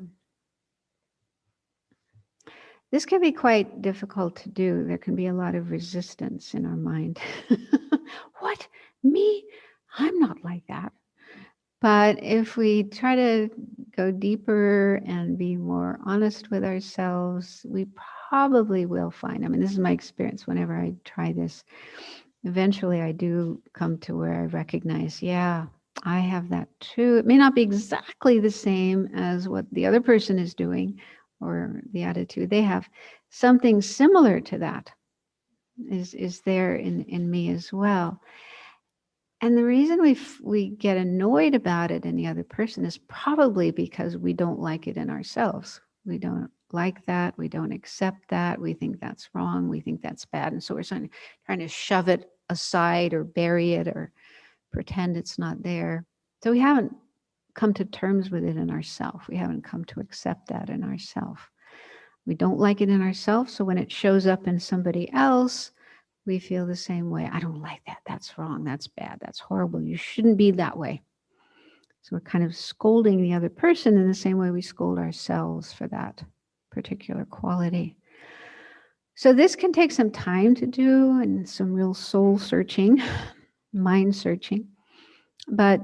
This can be quite difficult to do. There can be a lot of resistance in our mind. What? Me? I'm not like that. But if we try to go deeper and be more honest with ourselves, we probably will find, I mean, this is my experience whenever I try this, eventually I do come to where I recognize, yeah, I have that too. It may not be exactly the same as what the other person is doing or the attitude they have. Something similar to that is there in me as well. And the reason we get annoyed about it in the other person is probably because we don't like it in ourselves. We don't like that. We don't accept that. We think that's wrong. We think that's bad. And so we're trying to shove it aside or bury it or pretend it's not there. So we haven't come to terms with it in ourselves. We haven't come to accept that in ourselves. We don't like it in ourselves. So when it shows up in somebody else, we feel the same way. I don't like that. That's wrong. That's bad. That's horrible. You shouldn't be that way. So we're kind of scolding the other person in the same way we scold ourselves for that particular quality. So this can take some time to do and some real soul searching, mind searching. But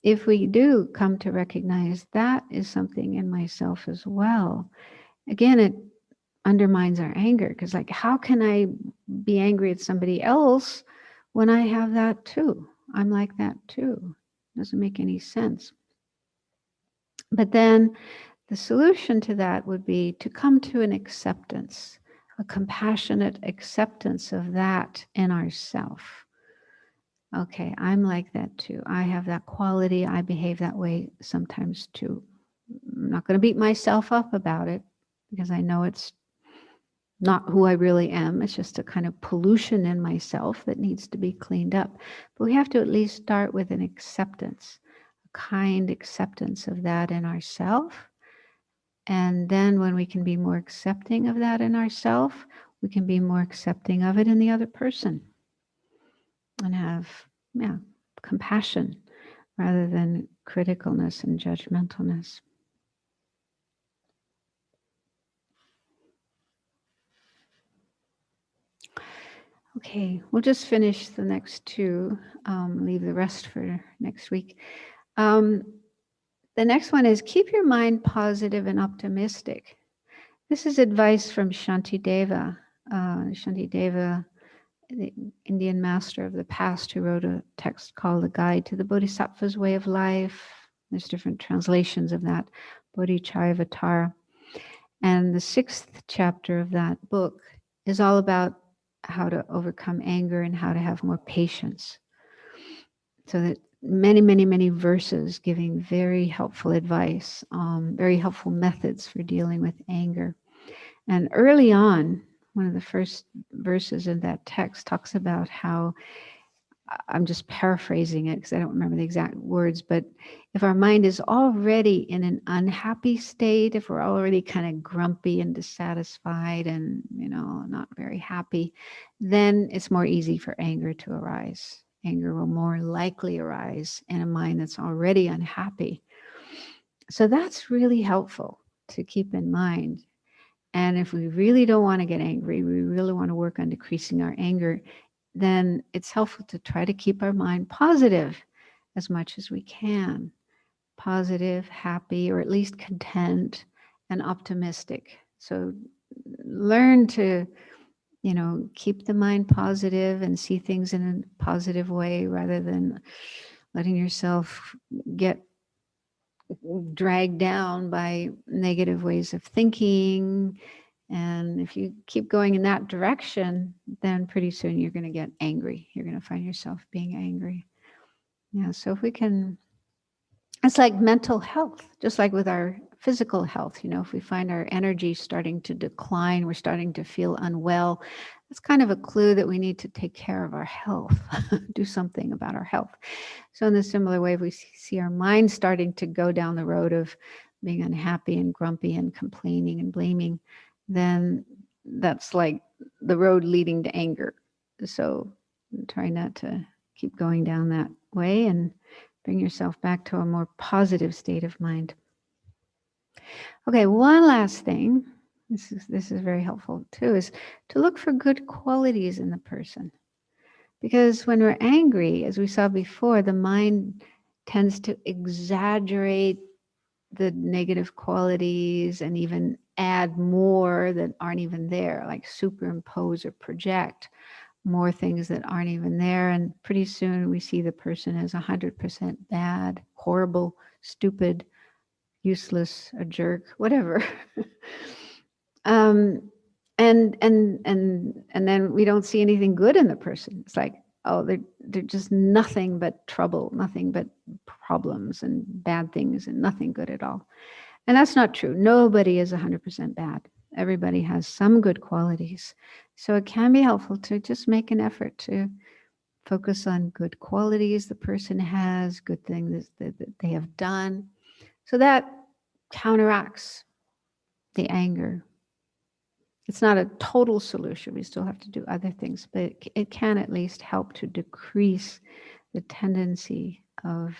if we do come to recognize that is something in myself as well, again, it undermines our anger, because like, how can I be angry at somebody else when I have that too? I'm like that too. Doesn't make any sense. But then the solution to that would be to come to an acceptance, a compassionate acceptance of that in ourself. Okay, I'm like that too. I have that quality. I behave that way sometimes too. I'm not going to beat myself up about it, because I know it's not who I really am. It's just a kind of pollution in myself that needs to be cleaned up. But we have to at least start with an acceptance, a kind acceptance of that in ourself. And then when we can be more accepting of that in ourself, we can be more accepting of it in the other person and have, compassion rather than criticalness and judgmentalness. Okay, we'll just finish the next two, leave the rest for next week. The next one is keep your mind positive and optimistic. This is advice from Shantideva. Shantideva, the Indian master of the past, who wrote a text called A Guide to the Bodhisattva's Way of Life. There's different translations of that, Bodhichitta. And the 6th chapter of that book is all about how to overcome anger and how to have more patience. So that many verses giving very helpful advice, very helpful methods for dealing with anger. And early on, one of the first verses in that text talks about how, I'm just paraphrasing it because I don't remember the exact words, but if our mind is already in an unhappy state, if we're already kind of grumpy and dissatisfied and, not very happy, then it's more easy for anger to arise. Anger will more likely arise in a mind that's already unhappy. So that's really helpful to keep in mind. And if we really don't want to get angry, we really want to work on decreasing our anger, then it's helpful to try to keep our mind positive as much as we can. Positive, happy, or at least content and optimistic. So learn to, keep the mind positive and see things in a positive way rather than letting yourself get dragged down by negative ways of thinking. And if you keep going in that direction, then pretty soon you're going to get angry. You're going to find yourself being angry. Yeah, so if we can, it's like mental health, just like with our physical health. If we find our energy starting to decline, we're starting to feel unwell, that's kind of a clue that we need to take care of our health, do something about our health. So in a similar way, if we see our mind starting to go down the road of being unhappy and grumpy and complaining and blaming, then that's like the road leading to anger. So try not to keep going down that way and bring yourself back to a more positive state of mind. Okay, one last thing, this is very helpful too, is to look for good qualities in the person. Because when we're angry, as we saw before, the mind tends to exaggerate the negative qualities and even add more that aren't even there, like superimpose or project more things that aren't even there. And pretty soon we see the person as 100% bad, horrible, stupid, useless, a jerk, whatever. And then we don't see anything good in the person. It's like, oh, they're just nothing but trouble, nothing but problems and bad things and nothing good at all. And that's not true. Nobody is 100% bad. Everybody has some good qualities. So it can be helpful to just make an effort to focus on good qualities the person has, good things that they have done. So that counteracts the anger. It's not a total solution. We still have to do other things, but it can at least help to decrease the tendency of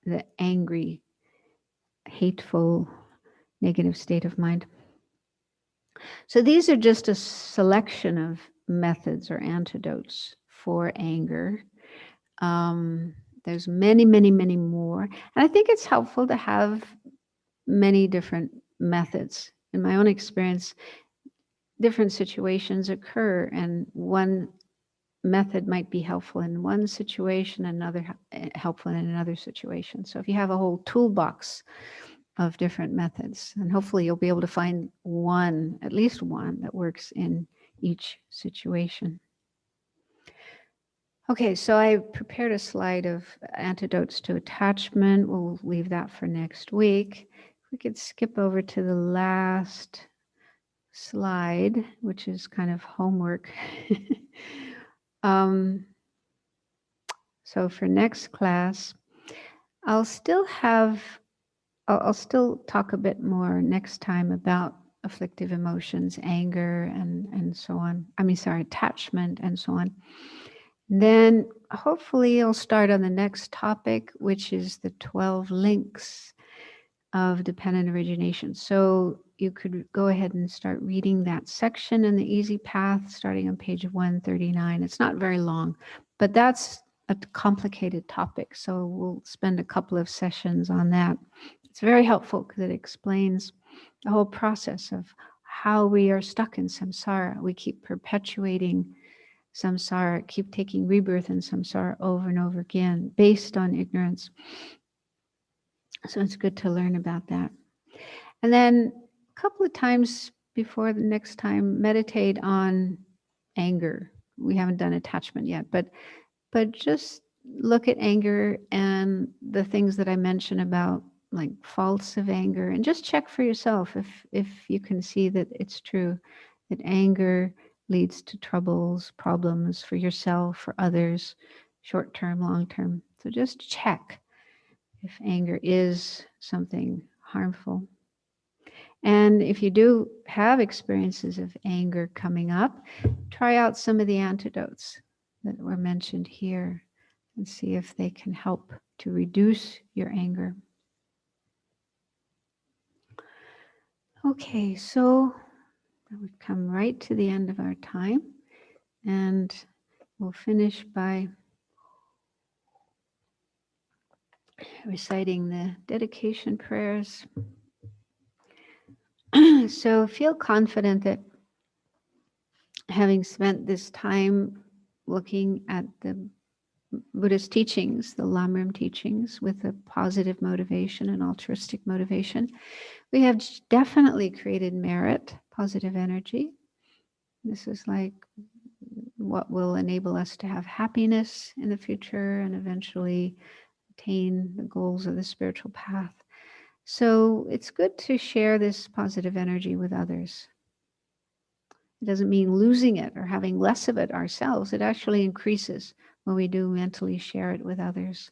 the angry, hateful, negative state of mind. So these are just a selection of methods or antidotes for anger. There's many, many, many more. And I think it's helpful to have many different methods. In my own experience, different situations occur, and one method might be helpful in one situation, another helpful in another situation. So if you have a whole toolbox of different methods, and hopefully you'll be able to find one, at least one, that works in each situation. Okay, so I prepared a slide of antidotes to attachment. We'll leave that for next week. We could skip over to the last slide, which is kind of homework. So for next class, I'll still talk a bit more next time about afflictive emotions, anger, and so on. Attachment and so on. And then hopefully I'll start on the next topic, which is the 12 links of dependent origination. So you could go ahead and start reading that section in the Easy Path, starting on page 139. It's not very long, but that's a complicated topic. So we'll spend a couple of sessions on that. It's very helpful because it explains the whole process of how we are stuck in samsara. We keep perpetuating samsara, keep taking rebirth in samsara over and over again based on ignorance. So it's good to learn about that. And then a couple of times before the next time, meditate on anger. We haven't done attachment yet, but just look at anger and the things that I mentioned about like faults of anger, and just check for yourself if you can see that it's true, that anger leads to troubles, problems for yourself, for others, short-term, long-term. So just check if anger is something harmful. And if you do have experiences of anger coming up, try out some of the antidotes that were mentioned here and see if they can help to reduce your anger. Okay, so We've come right to the end of our time, and we'll finish by reciting the dedication prayers. So feel confident that having spent this time looking at the Buddhist teachings, the Lam Rim teachings, with a positive motivation and altruistic motivation, we have definitely created merit, positive energy. This is like what will enable us to have happiness in the future and eventually attain the goals of the spiritual path. So it's good to share this positive energy with others. It doesn't mean losing it or having less of it ourselves. It actually increases when we do mentally share it with others.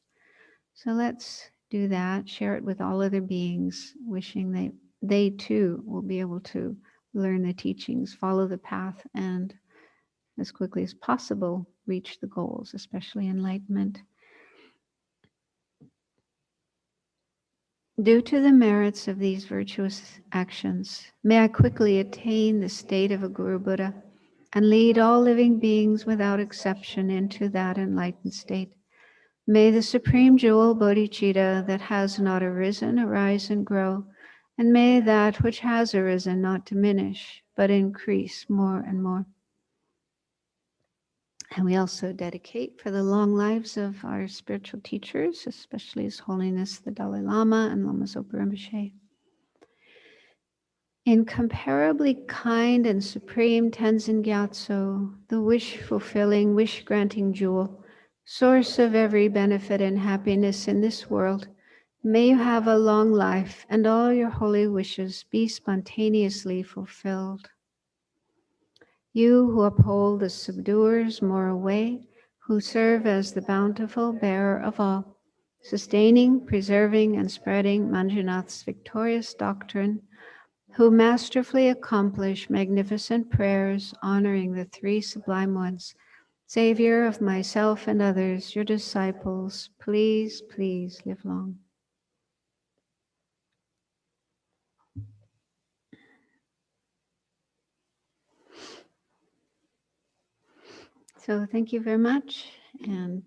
So let's do that, share it with all other beings, wishing they too will be able to learn the teachings, follow the path, and as quickly as possible reach the goals, especially enlightenment. Due to the merits of these virtuous actions, may I quickly attain the state of a Guru Buddha and lead all living beings without exception into that enlightened state. May the supreme jewel Bodhichitta that has not arisen arise and grow, and may that which has arisen not diminish, but increase more and more. And we also dedicate for the long lives of our spiritual teachers, especially His Holiness the Dalai Lama and Lama Zopa Rinpoche. Incomparably kind and supreme Tenzin Gyatso, the wish-fulfilling, wish-granting jewel, source of every benefit and happiness in this world, may you have a long life and all your holy wishes be spontaneously fulfilled. You who uphold the subduer's moral way, who serve as the bountiful bearer of all, sustaining, preserving, and spreading Manjunath's victorious doctrine, who masterfully accomplish magnificent prayers honoring the three sublime ones, Savior of myself and others, your disciples, please, please live long. So thank you very much, and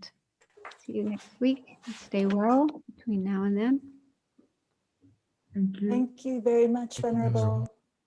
see you next week. Stay well between now and then. Thank you. Thank you very much, Venerable.